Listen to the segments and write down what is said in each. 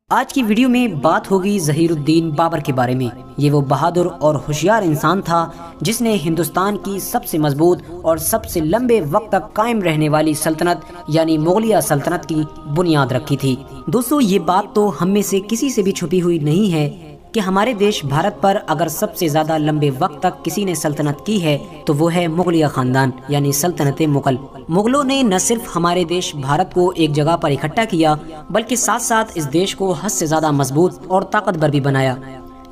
آج کی ویڈیو میں بات ہوگی ظہیر الدین بابر کے بارے میں۔ یہ وہ بہادر اور ہوشیار انسان تھا جس نے ہندوستان کی سب سے مضبوط اور سب سے لمبے وقت تک قائم رہنے والی سلطنت یعنی مغلیہ سلطنت کی بنیاد رکھی تھی۔ دوستو، یہ بات تو ہم میں سے کسی سے بھی چھپی ہوئی نہیں ہے کہ ہمارے دیش بھارت پر اگر سب سے زیادہ لمبے وقت تک کسی نے سلطنت کی ہے تو وہ ہے مغلیہ خاندان یعنی سلطنت مغل۔ مغلوں نے نہ صرف ہمارے دیش بھارت کو ایک جگہ پر اکٹھا کیا بلکہ ساتھ ساتھ اس دیش کو حد سے زیادہ مضبوط اور طاقتور بھی بنایا۔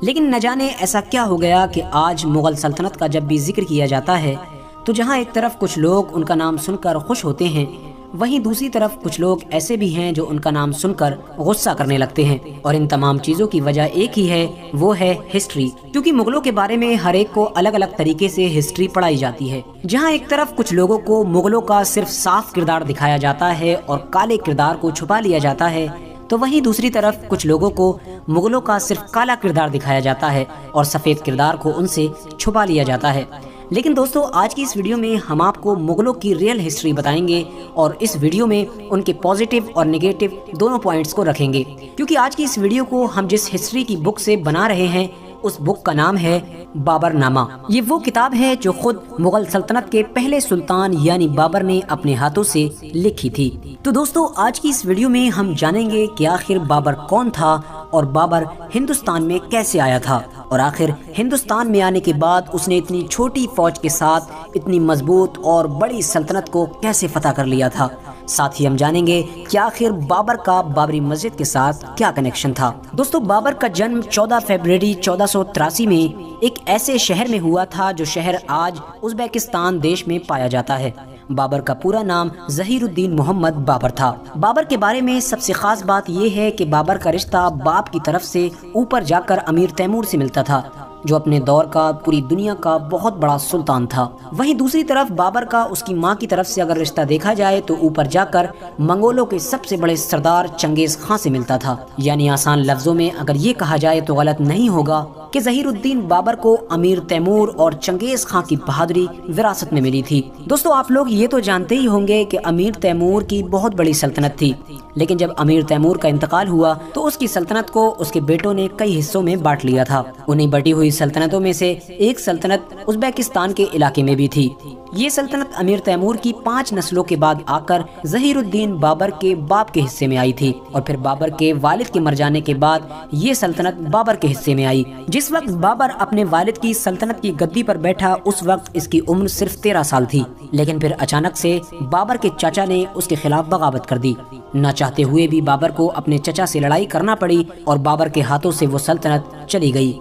لیکن نہ جانے ایسا کیا ہو گیا کہ آج مغل سلطنت کا جب بھی ذکر کیا جاتا ہے تو جہاں ایک طرف کچھ لوگ ان کا نام سن کر خوش ہوتے ہیں، وہیں دوسری طرف کچھ لوگ ایسے بھی ہیں جو ان کا نام سن کر غصہ کرنے لگتے ہیں۔ اور ان تمام چیزوں کی وجہ ایک ہی ہے، وہ ہے ہسٹری۔ کیونکہ مغلوں کے بارے میں ہر ایک کو الگ الگ طریقے سے ہسٹری پڑھائی جاتی ہے۔ جہاں ایک طرف کچھ لوگوں کو مغلوں کا صرف صاف کردار دکھایا جاتا ہے اور کالے کردار کو چھپا لیا جاتا ہے، تو وہیں دوسری طرف کچھ لوگوں کو مغلوں کا صرف کالا کردار دکھایا جاتا ہے اور سفید کردار کو ان سے چھپا لیا جاتا ہے۔ لیکن دوستو، آج کی اس ویڈیو میں ہم آپ کو مغلوں کی ریئل ہسٹری بتائیں گے اور اس ویڈیو میں ان کے پازیٹیو اور نیگیٹو دونوں پوائنٹس کو رکھیں گے، کیونکہ آج کی اس ویڈیو کو ہم جس ہسٹری کی بک سے بنا رہے ہیں اس بک کا نام ہے بابر نامہ۔ یہ وہ کتاب ہے جو خود مغل سلطنت کے پہلے سلطان یعنی بابر نے اپنے ہاتھوں سے لکھی تھی۔ تو دوستو، آج کی اس ویڈیو میں ہم جانیں گے کہ آخر بابر کون تھا اور بابر ہندوستان میں کیسے آیا تھا، اور آخر ہندوستان میں آنے کے بعد اس نے اتنی چھوٹی فوج کے ساتھ اتنی مضبوط اور بڑی سلطنت کو کیسے فتح کر لیا تھا۔ ساتھ ہی ہم جانیں گے کہ آخر بابر کا بابری مسجد کے ساتھ کیا کنیکشن تھا۔ دوستو، بابر کا جنم 14 فروری 1483 میں ایک ایسے شہر میں ہوا تھا جو شہر آج ازبیکستان دیش میں پایا جاتا ہے۔ بابر کا پورا نام ظہیر الدین محمد بابر تھا۔ بابر کے بارے میں سب سے خاص بات یہ ہے کہ بابر کا رشتہ باپ کی طرف سے اوپر جا کر امیر تیمور سے ملتا تھا، جو اپنے دور کا پوری دنیا کا بہت بڑا سلطان تھا۔ وہیں دوسری طرف بابر کا اس کی ماں کی طرف سے اگر رشتہ دیکھا جائے تو اوپر جا کر منگولوں کے سب سے بڑے سردار چنگیز خان سے ملتا تھا۔ یعنی آسان لفظوں میں اگر یہ کہا جائے تو غلط نہیں ہوگا کہ ظہیر الدین بابر کو امیر تیمور اور چنگیز خان کی بہادری وراثت میں ملی تھی۔ دوستو، آپ لوگ یہ تو جانتے ہی ہوں گے کہ امیر تیمور کی بہت بڑی سلطنت تھی، لیکن جب امیر تیمور کا انتقال ہوا تو اس کی سلطنت کو اس کے بیٹوں نے کئی حصوں میں بانٹ لیا تھا۔ انہیں بٹی ہوئی سلطنتوں میں سے ایک سلطنت ازبیکستان کے علاقے میں بھی تھی۔ یہ سلطنت امیر تیمور کی 5 نسلوں کے بعد آ کر ظہیر الدین بابر کے باپ کے حصے میں آئی تھی، اور پھر بابر کے والد کے مر جانے کے بعد یہ سلطنت بابر کے حصے میں آئی۔ جس وقت بابر اپنے والد کی سلطنت کی گدی پر بیٹھا اس وقت اس کی عمر صرف 13 سال تھی، لیکن پھر اچانک سے بابر کے چاچا نے اس کے خلاف بغاوت کر دی۔ نہ چاہتے ہوئے بھی بابر کو اپنے چچا سے لڑائی کرنا پڑی اور بابر کے ہاتھوں سے وہ سلطنت چلی گئی۔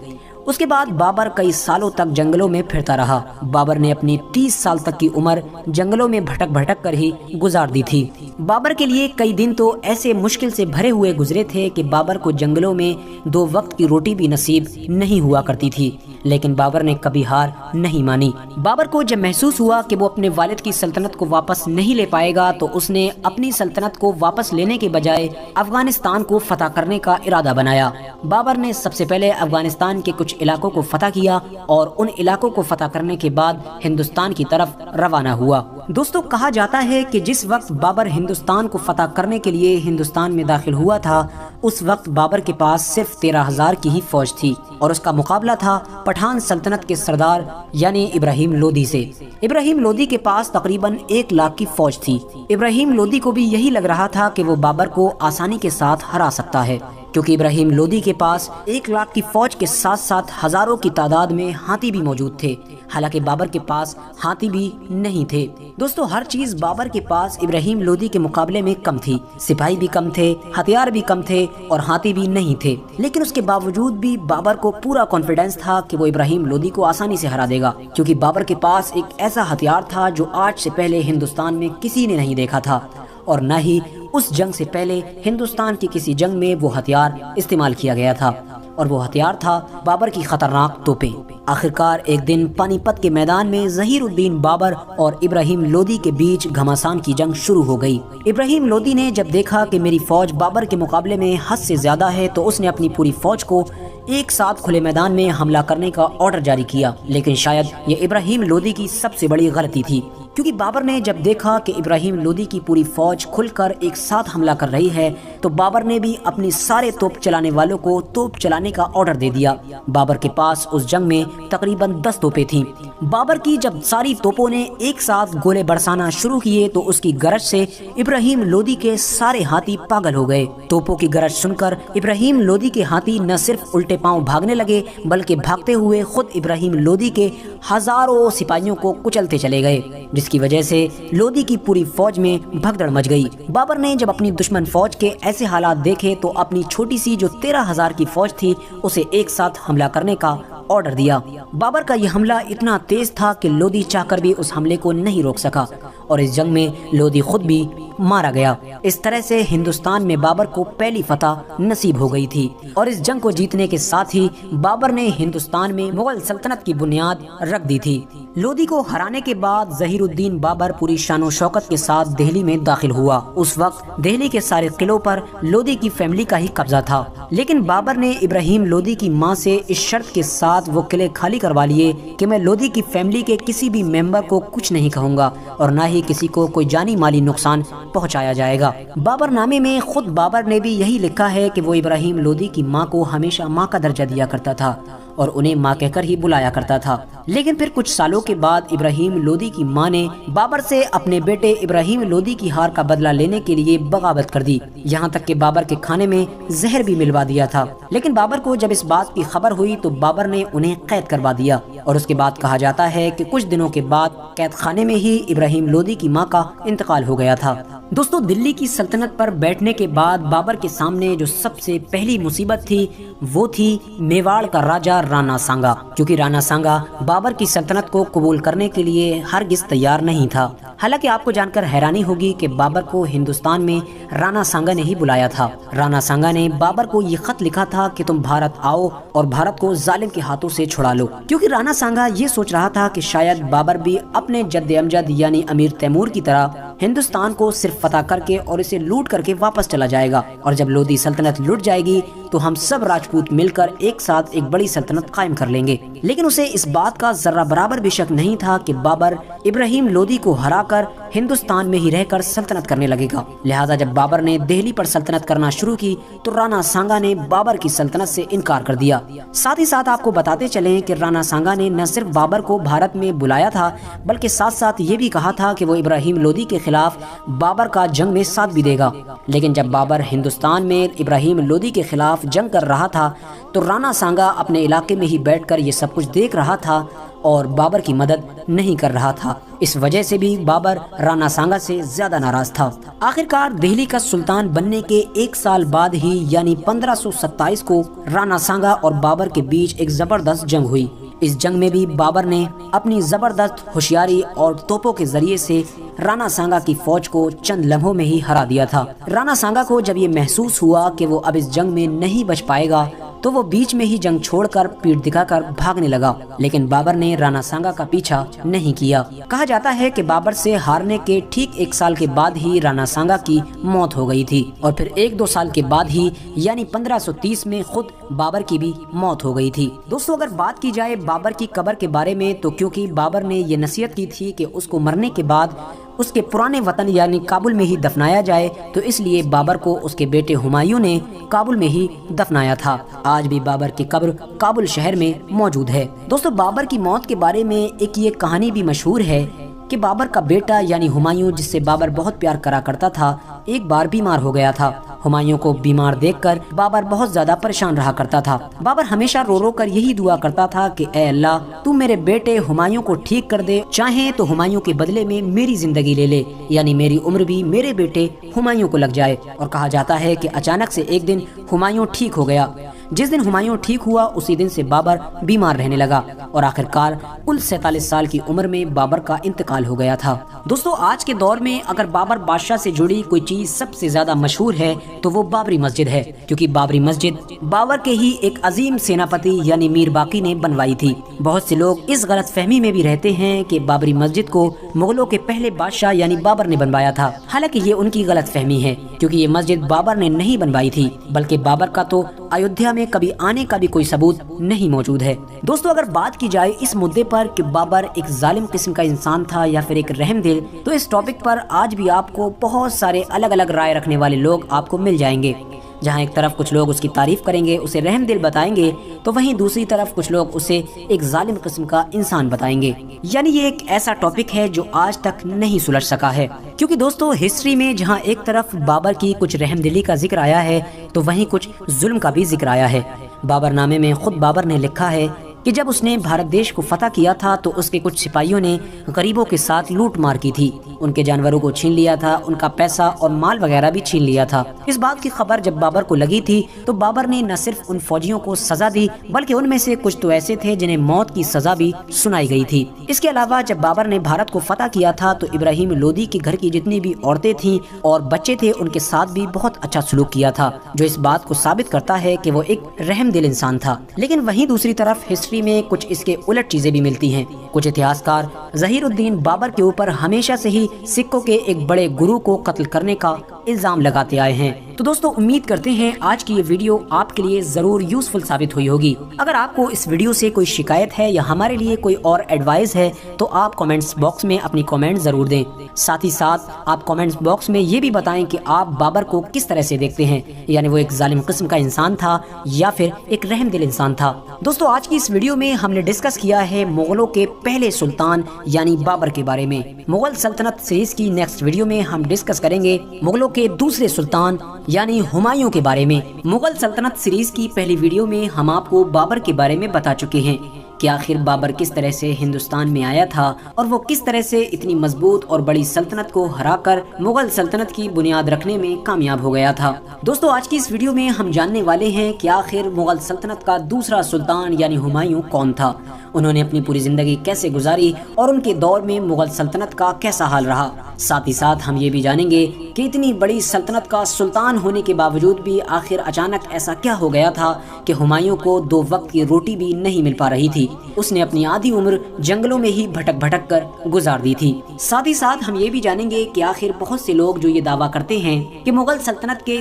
اس کے بعد بابر کئی سالوں تک جنگلوں میں پھرتا رہا۔ بابر نے اپنی 30 سال تک کی عمر جنگلوں میں بھٹک بھٹک کر ہی گزار دی تھی۔ بابر کے لیے کئی دن تو ایسے مشکل سے بھرے ہوئے گزرے تھے کہ بابر کو جنگلوں میں 2 وقت کی روٹی بھی نصیب نہیں ہوا کرتی تھی، لیکن بابر نے کبھی ہار نہیں مانی۔ بابر کو جب محسوس ہوا کہ وہ اپنے والد کی سلطنت کو واپس نہیں لے پائے گا تو اس نے اپنی سلطنت کو واپس لینے کے بجائے افغانستان کو فتح کرنے کا ارادہ بنایا۔ بابر نے سب سے پہلے افغانستان کے کچھ علاقوں کو فتح کیا اور ان علاقوں کو فتح کرنے کے بعد ہندوستان کی طرف روانہ ہوا۔ دوستو، کہا جاتا ہے کہ جس وقت بابر ہندوستان کو فتح کرنے کے لیے ہندوستان میں داخل ہوا تھا اس وقت بابر کے پاس صرف 13,000 کی ہی فوج تھی، اور اس کا مقابلہ تھا پٹھان سلطنت کے سردار یعنی ابراہیم لودھی سے۔ ابراہیم لودھی کے پاس تقریباً 1 لاکھ کی فوج تھی۔ ابراہیم لودھی کو بھی یہی لگ رہا تھا کہ وہ بابر کو آسانی کے ساتھ ہرا سکتا ہے، کیونکہ ابراہیم لودھی کے پاس 1 لاکھ کی فوج کے ساتھ ساتھ ہزاروں کی تعداد میں ہاتھی بھی موجود تھے، حالانکہ بابر کے پاس ہاتھی بھی نہیں تھے۔ دوستو، ہر چیز بابر کے پاس ابراہیم لودھی کے مقابلے میں کم تھی۔ سپاہی بھی کم تھے، ہتھیار بھی کم تھے اور ہاتھی بھی نہیں تھے، لیکن اس کے باوجود بھی بابر کو پورا کانفیڈنس تھا کہ وہ ابراہیم لودھی کو آسانی سے ہرا دے گا، کیونکہ بابر کے پاس ایک ایسا ہتھیار تھا جو آج سے پہلے ہندوستان میں کسی نے نہیں دیکھا تھا، اور نہ ہی اس جنگ سے پہلے ہندوستان کی کسی جنگ میں وہ ہتھیار استعمال کیا گیا تھا، اور وہ ہتھیار تھا بابر کی خطرناک توپیں۔ آخرکار ایک دن پانی پت کے میدان میں ظہیر الدین بابر اور ابراہیم لودھی کے بیچ گھمسان کی جنگ شروع ہو گئی۔ ابراہیم لودھی نے جب دیکھا کہ میری فوج بابر کے مقابلے میں حد سے زیادہ ہے تو اس نے اپنی پوری فوج کو ایک ساتھ کھلے میدان میں حملہ کرنے کا آرڈر جاری کیا، لیکن شاید یہ ابراہیم لودھی کی سب سے بڑی غلطی تھی۔ کیونکہ بابر نے جب دیکھا کہ ابراہیم لودھی کی پوری فوج کھل کر ایک ساتھ حملہ کر رہی ہے تو بابر نے بھی اپنی سارے توپ چلانے والوں کو توپ چلانے کا آرڈر دے دیا۔ بابر کے پاس اس جنگ میں تقریباً 10 توپیں تھیں۔ بابر کی جب ساری توپوں نے ایک ساتھ گولے برسانا شروع کیے تو اس کی گرج سے ابراہیم لودھی کے سارے ہاتھی پاگل ہو گئے۔ توپوں کی گرج سن کر ابراہیم لودھی کے ہاتھی نہ صرف الٹے پاؤں بھاگنے لگے بلکہ بھاگتے ہوئے خود ابراہیم لودھی کے ہزاروں سپاہیوں کو کچلتے چلے گئے، جس کی وجہ سے لودھی کی پوری فوج میں بھگدڑ مچ گئی۔ بابر نے جب اپنی دشمن فوج کے ایسے حالات دیکھے تو اپنی چھوٹی سی جو 13,000 کی فوج تھی اسے ایک ساتھ حملہ کرنے کا آرڈر دیا۔ بابر کا یہ حملہ اتنا تیز تھا کہ لودھی چاہ کر بھی اس حملے کو نہیں روک سکا اور اس جنگ میں لودھی خود بھی مارا گیا۔ اس طرح سے ہندوستان میں بابر کو پہلی فتح نصیب ہو گئی تھی اور اس جنگ کو جیتنے کے ساتھ ہی بابر نے ہندوستان میں مغل سلطنت کی بنیاد رکھ دی تھی۔ لودھی کو ہرانے کے بعد ظہیر الدین بابر پوری شان و شوکت کے ساتھ دہلی میں داخل ہوا۔ اس وقت دہلی کے سارے قلعوں پر لودھی کی فیملی کا ہی قبضہ تھا، لیکن بابر نے ابراہیم لودھی کی ماں سے اس شرط کے ساتھ وہ قلعے خالی کروا لیے کہ میں لودھی کی فیملی کے کسی بھی ممبر کو کچھ نہیں کہوں گا اور نہ ہی کسی کو کوئی جانی مالی نقصان پہنچایا جائے گا۔ بابر نامے میں خود بابر نے بھی یہی لکھا ہے کہ وہ ابراہیم لودھی کی ماں کو ہمیشہ ماں کا درجہ دیا کرتا تھا اور انہیں ماں کہہ کر ہی بلایا کرتا تھا۔ لیکن پھر کچھ سالوں کے بعد ابراہیم لودھی کی ماں نے بابر سے اپنے بیٹے ابراہیم لودھی کی ہار کا بدلہ لینے کے لیے بغاوت کر دی، یہاں تک کہ بابر کے کھانے میں زہر بھی ملوا دیا تھا۔ لیکن بابر کو جب اس بات کی خبر ہوئی تو بابر نے انہیں قید کروا دیا اور اس کے بعد کہا جاتا ہے کہ کچھ دنوں کے بعد قید خانے میں ہی ابراہیم لودھی کی ماں کا انتقال ہو گیا تھا۔ دوستو، دلی کی سلطنت پر بیٹھنے کے بعد بابر کے سامنے جو سب سے پہلی مصیبت تھی وہ تھی میواڑ کا راجہ رانا سانگا، کیونکہ رانا سانگا بابر کی سلطنت کو قبول کرنے کے لیے ہرگز تیار نہیں تھا۔ حالانکہ آپ کو جان کر حیرانی ہوگی کہ بابر کو ہندوستان میں رانا سانگا نے ہی بلایا تھا۔ رانا سانگا نے بابر کو یہ خط لکھا تھا کہ تم بھارت آؤ اور بھارت کو ظالم کے ہاتھوں سے چھڑا لو، کیونکہ رانا سانگا یہ سوچ رہا تھا کہ شاید بابر بھی اپنے جد امجد یعنی امیر تیمور کی طرح ہندوستان کو صرف فتح کر کے اور اسے لوٹ کر کے واپس چلا جائے گا، اور جب لودھی سلطنت لٹ جائے گی تو ہم سب راجپوت مل کر ایک ساتھ ایک بڑی سلطنت قائم کر لیں گے۔ لیکن اسے اس بات کا ذرہ برابر بھی شک نہیں تھا کہ بابر ابراہیم لودھی کو ہرا کر ہندوستان میں ہی رہ کر سلطنت کرنے لگے گا۔ لہٰذا جب بابر نے دہلی پر سلطنت کرنا شروع کی تو رانا سانگا نے بابر کی سلطنت سے انکار کر دیا۔ ساتھ ہی ساتھ آپ کو بتاتے چلیں کہ رانا سانگا نے نہ صرف بابر کو بھارت میں بلایا تھا بلکہ ساتھ ساتھ یہ بھی کہا تھا کہ وہ ابراہیم لودھی کے خلاف بابر کا جنگ میں ساتھ بھی دے گا۔ لیکن جب بابر ہندوستان میں ابراہیم لودھی کے خلاف جنگ کر رہا تھا تو رانا سانگا اپنے علاقے میں ہی بیٹھ کر یہ سب کچھ دیکھ رہا تھا اور بابر کی مدد نہیں کر رہا تھا۔ اس وجہ سے بھی بابر رانا سانگا سے زیادہ ناراض تھا۔ آخرکار دہلی کا سلطان بننے کے ایک سال بعد ہی یعنی 1527 کو رانا سانگا اور بابر کے بیچ ایک زبردست جنگ ہوئی۔ اس جنگ میں بھی بابر نے اپنی زبردست ہوشیاری اور توپوں کے ذریعے سے رانا سانگا کی فوج کو چند لمحوں میں ہی ہرا دیا تھا۔ رانا سانگا کو جب یہ محسوس ہوا کہ وہ اب اس جنگ میں نہیں بچ پائے گا تو وہ بیچ میں ہی جنگ چھوڑ کر پیٹ دکھا کر بھاگنے لگا، لیکن بابر نے رانا سانگا کا پیچھا نہیں کیا۔ کہا جاتا ہے کہ بابر سے ہارنے کے ٹھیک ایک سال کے بعد ہی رانا سانگا کی موت ہو گئی تھی اور پھر 1-2 سال کے بعد ہی یعنی 1530 میں خود بابر کی بھی موت ہو گئی تھی۔ دوستو، اگر بات کی جائے بابر کی قبر کے بارے میں تو کیونکہ بابر نے یہ نصیحت کی تھی کہ اس کو مرنے کے بعد اس کے پرانے وطن یعنی کابل میں ہی دفنایا جائے، تو اس لیے بابر کو اس کے بیٹے ہمایوں نے کابل میں ہی دفنایا تھا۔ آج بھی بابر کی قبر کابل شہر میں موجود ہے۔ دوستو، بابر کی موت کے بارے میں ایک یہ کہانی بھی مشہور ہے کہ بابر کا بیٹا یعنی ہمایوں، جس سے بابر بہت پیار کرا کرتا تھا، ایک بار بیمار ہو گیا تھا۔ ہمایوں کو بیمار دیکھ کر بابر بہت زیادہ پریشان رہا کرتا تھا۔ بابر ہمیشہ رو رو کر یہی دعا کرتا تھا کہ اے اللہ، تو میرے بیٹے ہمایوں کو ٹھیک کر دے، چاہیں تو ہمایوں کے بدلے میں میری زندگی لے لے، یعنی میری عمر بھی میرے بیٹے ہمایوں کو لگ جائے۔ اور کہا جاتا ہے کہ اچانک سے ایک دن ہمایوں ٹھیک ہو گیا۔ جس دن ہمایوں ٹھیک ہوا اسی دن سے بابر بیمار رہنے لگا اور آخرکار کل 47 سال کی عمر میں بابر کا انتقال ہو گیا تھا۔ دوستو، آج کے دور میں اگر بابر بادشاہ سے جڑی کوئی چیز سب سے زیادہ مشہور ہے تو وہ بابری مسجد ہے، کیونکہ بابری مسجد بابر کے ہی ایک عظیم سیناپتی یعنی میر باقی نے بنوائی تھی۔ بہت سے لوگ اس غلط فہمی میں بھی رہتے ہیں کہ بابری مسجد کو مغلوں کے پہلے بادشاہ یعنی بابر نے بنوایا تھا، حالانکہ یہ ان کی غلط فہمی ہے، کیونکہ یہ مسجد بابر نے نہیں بنوائی تھی بلکہ بابر کا تو ایودھیا میں کبھی آنے کا بھی کوئی ثبوت نہیں موجود ہے۔ دوستو، اگر بات کی کی جائے اس مدعے پر کہ بابر ایک ظالم قسم کا انسان تھا یا پھر ایک رحم دل، تو اس ٹاپک پر آج بھی آپ کو بہت سارے الگ الگ رائے رکھنے والے لوگ آپ کو مل جائیں گے۔ جہاں ایک طرف کچھ لوگ اس کی تعریف کریں گے، اسے رحم دل بتائیں گے، تو وہیں دوسری طرف کچھ لوگ اسے ایک ظالم قسم کا انسان بتائیں گے۔ یعنی یہ ایک ایسا ٹاپک ہے جو آج تک نہیں سلجھ سکا ہے، کیونکہ دوستو ہسٹری میں جہاں ایک طرف بابر کی کچھ رحم دلی کا ذکر آیا ہے تو وہیں کچھ ظلم کا بھی ذکر آیا ہے۔ بابر نامے میں خود بابر نے لکھا ہے کہ جب اس نے بھارت دیش کو فتح کیا تھا تو اس کے کچھ سپاہیوں نے غریبوں کے ساتھ لوٹ مار کی تھی، ان کے جانوروں کو چھین لیا تھا، ان کا پیسہ اور مال وغیرہ بھی چھین لیا تھا۔ اس بات کی خبر جب بابر کو لگی تھی تو بابر نے نہ صرف ان فوجیوں کو سزا دی بلکہ ان میں سے کچھ تو ایسے تھے جنہیں موت کی سزا بھی سنائی گئی تھی۔ اس کے علاوہ جب بابر نے بھارت کو فتح کیا تھا تو ابراہیم لودھی کے گھر کی جتنی بھی عورتیں تھیں اور بچے تھے ان کے ساتھ بھی بہت اچھا سلوک کیا تھا، جو اس بات کو ثابت کرتا ہے کہ وہ ایک رحم دل انسان تھا۔ لیکن وہیں دوسری طرف ہسٹری میں کچھ اس کے الٹ چیزیں بھی ملتی ہیں۔ کچھ اتہاسکار ظہیر الدین بابر کے اوپر ہمیشہ سے ہی سکھوں کے ایک بڑے گرو کو قتل کرنے کا الزام لگاتے آئے ہیں۔ تو دوستو امید کرتے ہیں آج کی یہ ویڈیو آپ کے لیے ضرور یوزفل ثابت ہوئی ہوگی۔ اگر آپ کو اس ویڈیو سے کوئی شکایت ہے یا ہمارے لیے کوئی اور ایڈوائز ہے تو آپ کامنٹس باکس میں اپنی کامنٹ ضرور دیں۔ ساتھ ہی ساتھ آپ کامنٹس باکس میں یہ بھی بتائیں کہ آپ بابر کو کس طرح سے دیکھتے ہیں، یعنی وہ ایک ظالم قسم کا انسان تھا یا پھر ایک رحم دل انسان تھا۔ دوستو آج کی اس ویڈیو میں ہم نے ڈسکس کیا ہے مغلوں کے پہلے سلطان یعنی بابر کے بارے میں۔ مغل سلطنت سیریز کی نیکسٹ ویڈیو میں ہم ڈسکس کریں گے مغلوں کے دوسرے سلطان یعنی ہمایوں کے بارے میں۔ مغل سلطنت سیریز کی پہلی ویڈیو میں ہم آپ کو بابر کے بارے میں بتا چکے ہیں کہ آخر بابر کس طرح سے ہندوستان میں آیا تھا اور وہ کس طرح سے اتنی مضبوط اور بڑی سلطنت کو ہرا کر مغل سلطنت کی بنیاد رکھنے میں کامیاب ہو گیا تھا۔ دوستو آج کی اس ویڈیو میں ہم جاننے والے ہیں کہ آخر مغل سلطنت کا دوسرا سلطان یعنی ہمایوں کون تھا، انہوں نے اپنی پوری زندگی کیسے گزاری اور ان کے دور میں مغل سلطنت کا کیسا حال رہا۔ ساتھ ہی ساتھ ہم یہ بھی جانیں گے کہ اتنی بڑی سلطنت کا سلطان ہونے کے باوجود بھی آخر اچانک ایسا کیا ہو گیا تھا کہ ہمایوں کو 2 وقت کی روٹی بھی نہیں مل پا رہی تھی۔ اس نے اپنی آدھی عمر جنگلوں میں ہی بھٹک بھٹک کر گزار دی تھی۔ ساتھ ہی ساتھ ہم یہ بھی جانیں گے کہ آخر بہت سے لوگ جو یہ دعویٰ کرتے ہیں کہ مغل سلطنت کے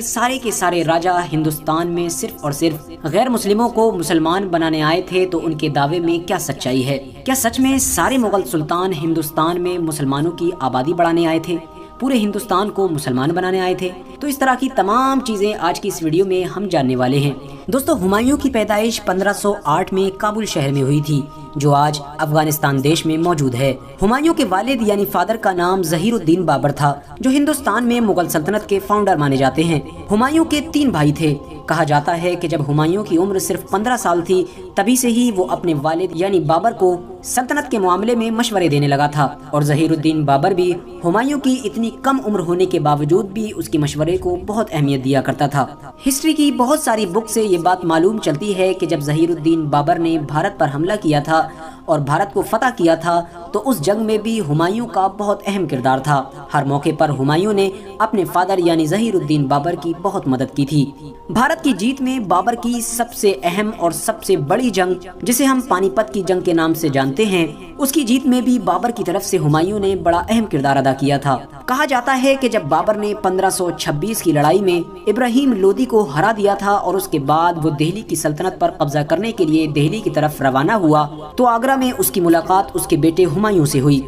سارے راجہ ہندوستان میں صرف اور صرف غیر مسلموں کو مسلمان بنانے آئے تھے، تو ان کے دعوے میں کیا سچائی ہے؟ کیا سچ میں سارے مغل سلطان ہندوستان میں مسلمانوں کی آبادی بڑھانے آئے تھے، پورے ہندوستان کو مسلمان بنانے آئے تھے؟ تو اس طرح کی تمام چیزیں آج کی اس ویڈیو میں ہم جاننے والے ہیں۔ دوستو ہمایوں کی پیدائش 1508 میں کابل شہر میں ہوئی تھی جو آج افغانستان دیش میں موجود ہے۔ ہمایوں کے والد یعنی فادر کا نام ظہیر الدین بابر تھا جو ہندوستان میں مغل سلطنت کے فاؤنڈر مانے جاتے ہیں۔ ہمایوں کے 3 بھائی تھے۔ کہا جاتا ہے کہ جب ہمایوں کی عمر صرف 15 سال تھی تبھی سے ہی وہ اپنے والد یعنی بابر کو سلطنت کے معاملے میں مشورے دینے لگا تھا، اور ظہیر الدین بابر بھی ہمایوں کی اتنی کم عمر ہونے کے باوجود بھی اس کے مشورے کو بہت اہمیت دیا کرتا تھا۔ ہسٹری کی بہت ساری بک سے یہ بات معلوم چلتی ہے کہ جب ظہیر الدین بابر نے بھارت پر حملہ کیا تھا اور بھارت کو فتح کیا تھا تو اس جنگ میں بھی ہمایوں کا بہت اہم کردار تھا۔ ہر موقع پر ہمایوں نے اپنے فادر یعنی ظہیر الدین بابر کی بہت مدد کی تھی۔ بھارت کی جیت میں بابر کی سب سے اہم اور سب سے بڑی جنگ جسے ہم پانی پت کی جنگ کے نام سے جانتے ہیں، اس کی جیت میں بھی بابر کی طرف سے ہمایوں نے بڑا اہم کردار ادا کیا تھا۔ کہا جاتا ہے کہ جب بابر نے 1526 کی لڑائی میں ابراہیم لودھی کو ہرا دیا تھا اور اس کے بعد وہ دہلی کی سلطنت پر قبضہ کرنے کے لیے دہلی کی طرف روانہ ہوا تو آگرہ میں اس کی ملاقات اس کے بیٹے ہمایوں سے ہوئی۔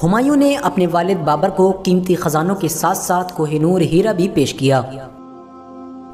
ہمایوں نے اپنے والد بابر کو قیمتی خزانوں کے ساتھ ساتھ کوہ نور ہیرا بھی پیش کیا،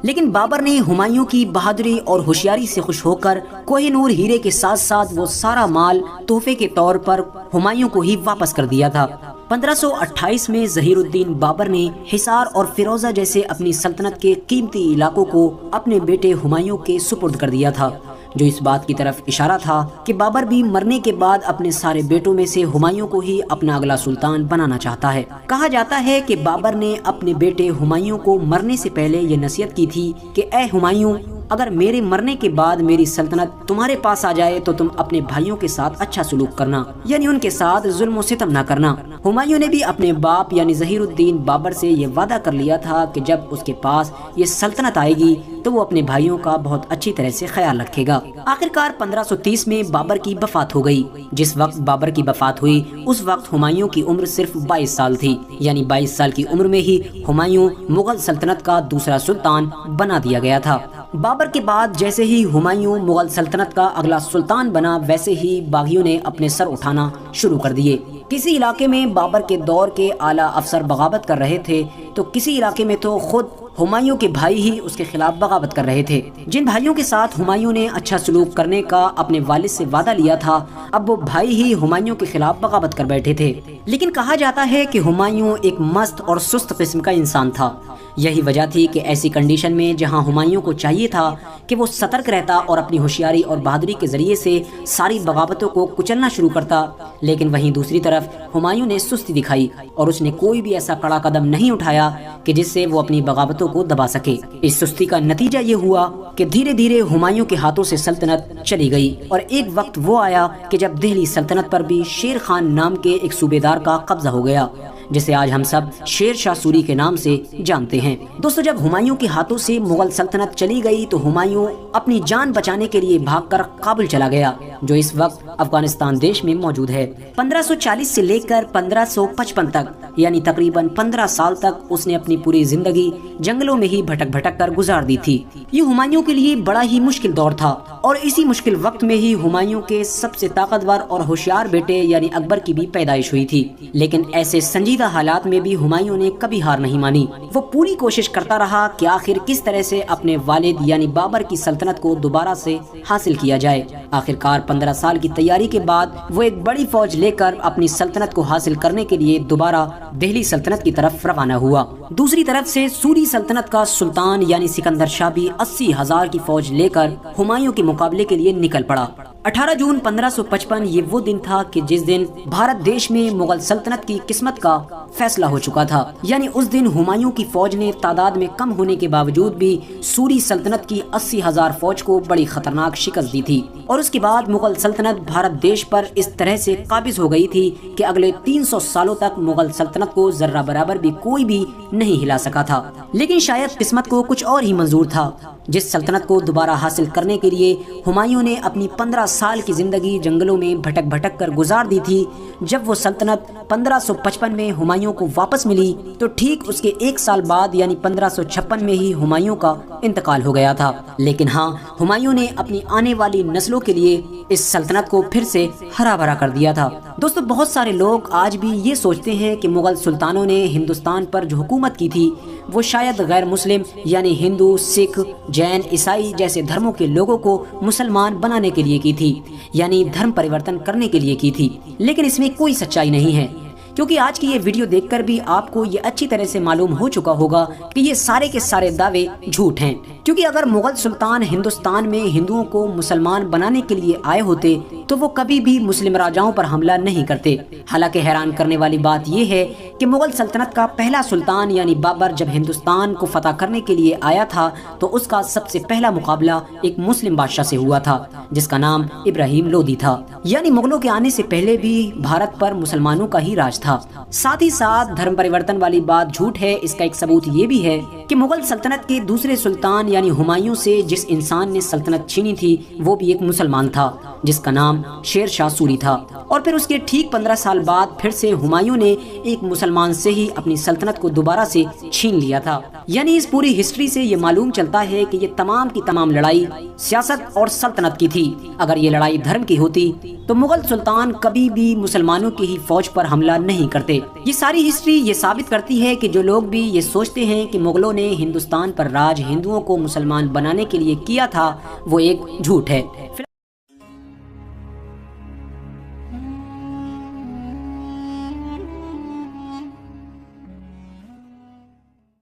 لیکن بابر نے ہمایوں کی بہادری اور ہوشیاری سے خوش ہو کر کوہ نور ہیرے کے ساتھ ساتھ وہ سارا مال تحفے کے طور پر ہمایوں کو ہی واپس کر دیا تھا۔ 1528 میں ظہیر الدین بابر نے حصار اور فیروزہ جیسے اپنی سلطنت کے قیمتی علاقوں کو اپنے بیٹے ہمایوں کے سپرد کر دیا تھا، جو اس بات کی طرف اشارہ تھا کہ بابر بھی مرنے کے بعد اپنے سارے بیٹوں میں سے ہمایوں کو ہی اپنا اگلا سلطان بنانا چاہتا ہے۔ کہا جاتا ہے کہ بابر نے اپنے بیٹے ہمایوں کو مرنے سے پہلے یہ نصیحت کی تھی کہ اے ہمایوں، اگر میرے مرنے کے بعد میری سلطنت تمہارے پاس آ جائے تو تم اپنے بھائیوں کے ساتھ اچھا سلوک کرنا، یعنی ان کے ساتھ ظلم و ستم نہ کرنا۔ ہمایوں نے بھی اپنے باپ یعنی ظہیر الدین بابر سے یہ وعدہ کر لیا تھا کہ جب اس کے پاس یہ سلطنت آئے گی تو وہ اپنے بھائیوں کا بہت اچھی طرح سے خیال رکھے گا۔ آخرکار 1530 میں بابر کی وفات ہو گئی۔ جس وقت بابر کی وفات ہوئی اس وقت ہمایوں کی عمر صرف 22 سال تھی، یعنی 22 سال کی عمر میں ہی ہمایوں مغل سلطنت کا دوسرا سلطان بنا دیا گیا تھا۔ بابر کے بعد جیسے ہی ہمایوں مغل سلطنت کا اگلا سلطان بنا، ویسے ہی باغیوں نے اپنے سر اٹھانا شروع کر دیے۔ کسی علاقے میں بابر کے دور کے اعلیٰ افسر بغاوت کر رہے تھے تو کسی علاقے میں تو خود ہمایوں کے بھائی ہی اس کے خلاف بغاوت کر رہے تھے۔ جن بھائیوں کے ساتھ ہمایوں نے اچھا سلوک کرنے کا اپنے والد سے وعدہ لیا تھا، اب وہ بھائی ہی ہمایوں کے خلاف بغاوت کر بیٹھے تھے۔ لیکن کہا جاتا ہے کہ ہمایوں ایک مست اور سست قسم کا انسان تھا۔ یہی وجہ تھی کہ ایسی کنڈیشن میں جہاں ہمایوں کو چاہیے تھا کہ وہ سترک رہتا اور اپنی ہوشیاری اور بہادری کے ذریعے سے ساری بغاوتوں کو کچلنا شروع کرتا، لیکن وہیں دوسری طرف ہمایوں نے سستی دکھائی اور اس نے کوئی بھی ایسا کڑا قدم نہیں اٹھایا کہ جس سے وہ اپنی بغاوتوں کو دبا سکے۔ اس سستی کا نتیجہ یہ ہوا کہ دھیرے دھیرے ہمایوں کے ہاتھوں سے سلطنت چلی گئی، اور ایک وقت وہ آیا کہ جب دہلی سلطنت پر بھی شیر خان نام کے ایک صوبیدار کا قبضہ ہو گیا، جسے آج ہم سب شیر شاہ سوری کے نام سے جانتے ہیں۔ دوستو، جب ہمایوں کے ہاتھوں سے مغل سلطنت چلی گئی تو ہمایوں اپنی جان بچانے کے لیے بھاگ کر کابل چلا گیا، جو اس وقت افغانستان دیش میں موجود ہے۔ 1540 سے لے کر 1555 تک، یعنی تقریباً 15 سال تک اس نے اپنی پوری زندگی جنگلوں میں ہی بھٹک بھٹک کر گزار دی تھی۔ یہ ہمایوں کے لیے بڑا ہی مشکل دور تھا، اور اسی مشکل وقت میں ہی ہمایوں کے سب سے طاقتور اور ہوشیار بیٹے یعنی اکبر کی بھی پیدائش ہوئی تھی۔ لیکن ایسے سنجیدہ حالات میں بھی ہمایوں نے کبھی ہار نہیں مانی۔ وہ پوری کوشش کرتا رہا کہ آخر کس طرح سے اپنے والد یعنی بابر کی سلطنت کو دوبارہ سے حاصل کیا جائے۔ آخرکار 15 سال کی تیاری کے بعد وہ ایک بڑی فوج لے کر اپنی سلطنت کو حاصل کرنے کے لیے دوبارہ دہلی سلطنت کی طرف روانہ ہوا۔ دوسری طرف سے سوری سلطنت کا سلطان یعنی سکندر شاہ بھی 80,000 کی فوج لے کر ہمایوں کے مقابلے کے لیے نکل پڑا۔ 18 جون 1555 یہ وہ دن تھا کہ جس دن بھارت دیش میں مغل سلطنت کی قسمت کا فیصلہ ہو چکا تھا۔ یعنی اس دن ہمایوں کی فوج نے تعداد میں کم ہونے کے باوجود بھی سوری سلطنت کی 80,000 فوج کو بڑی خطرناک شکست دی تھی، اور اس کے بعد مغل سلطنت بھارت دیش پر اس طرح سے قابض ہو گئی تھی کہ اگلے 300 سالوں تک مغل سلطنت کو ذرہ برابر بھی کوئی بھی نہیں ہلا سکا تھا۔ لیکن شاید قسمت کو کچھ اور ہی منظور تھا۔ جس سلطنت کو دوبارہ حاصل کرنے کے لیے ہمایوں نے اپنی 15 سال کی زندگی جنگلوں میں بھٹک بھٹک کر گزار دی تھی، جب وہ سلطنت 1555 میں ہمایوں کو واپس ملی تو ٹھیک اس کے ایک سال بعد یعنی 1556 میں ہی ہمایوں کا انتقال ہو گیا تھا۔ لیکن ہاں، ہمایوں نے اپنی آنے والی نسلوں کے لیے اس سلطنت کو پھر سے ہرا بھرا کر دیا تھا۔ دوستو، بہت سارے لوگ آج بھی یہ سوچتے ہیں کہ مغل سلطانوں نے ہندوستان پر جو حکومت کی تھی وہ شاید غیر مسلم یعنی ہندو، سکھ، جین، عیسائی جیسے دھرموں کے لوگوں کو مسلمان بنانے کے لیے کی تھی، یعنی دھرم پریورتن کرنے کے لیے کی تھی۔ لیکن اس میں کوئی سچائی نہیں ہے، کیونکہ آج کی یہ ویڈیو دیکھ کر بھی آپ کو یہ اچھی طرح سے معلوم ہو چکا ہوگا کہ یہ سارے کے سارے دعوے جھوٹ ہیں۔ کیونکہ اگر مغل سلطان ہندوستان میں ہندوؤں کو مسلمان بنانے کے لیے آئے ہوتے تو وہ کبھی بھی مسلم راجاؤں پر حملہ نہیں کرتے۔ حالانکہ حیران کرنے والی بات یہ ہے کہ مغل سلطنت کا پہلا سلطان یعنی بابر جب ہندوستان کو فتح کرنے کے لیے آیا تھا تو اس کا سب سے پہلا مقابلہ ایک مسلم بادشاہ سے ہوا تھا جس کا نام ابراہیم لودھی تھا۔ یعنی مغلوں کے آنے سے پہلے بھی بھارت پر مسلمانوں کا ہی راج تھا۔ ساتھ ہی ساتھ دھرم پریورتن والی بات جھوٹ ہے۔ اس کا ایک ثبوت یہ بھی ہے کہ مغل سلطنت کے دوسرے سلطان یعنی ہمایوں سے جس انسان نے سلطنت چھینی تھی وہ بھی ایک مسلمان تھا جس کا نام شیر شاہ سوری تھا، اور پھر اس کے ٹھیک 15 سال بعد پھر سے ہمایوں نے ایک مسلمان سے ہی اپنی سلطنت کو دوبارہ سے چھین لیا تھا۔ یعنی اس پوری ہسٹری سے یہ معلوم چلتا ہے کہ یہ تمام کی تمام لڑائی سیاست اور سلطنت کی تھی۔ اگر یہ لڑائی دھرم کی ہوتی تو مغل سلطان کبھی بھی مسلمانوں کی ہی فوج پر حملہ نہیں کرتے۔ یہ ساری ہسٹری یہ ثابت کرتی ہے کہ جو لوگ بھی یہ سوچتے ہیں کہ مغلوں نے ہندوستان پر راج ہندوؤں کو مسلمان بنانے کے لیے کیا تھا وہ ایک جھوٹ ہے۔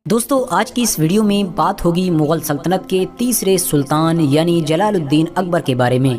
دوستو، آج کی اس ویڈیو میں بات ہوگی مغل سلطنت کے تیسرے سلطان یعنی جلال الدین اکبر کے بارے میں۔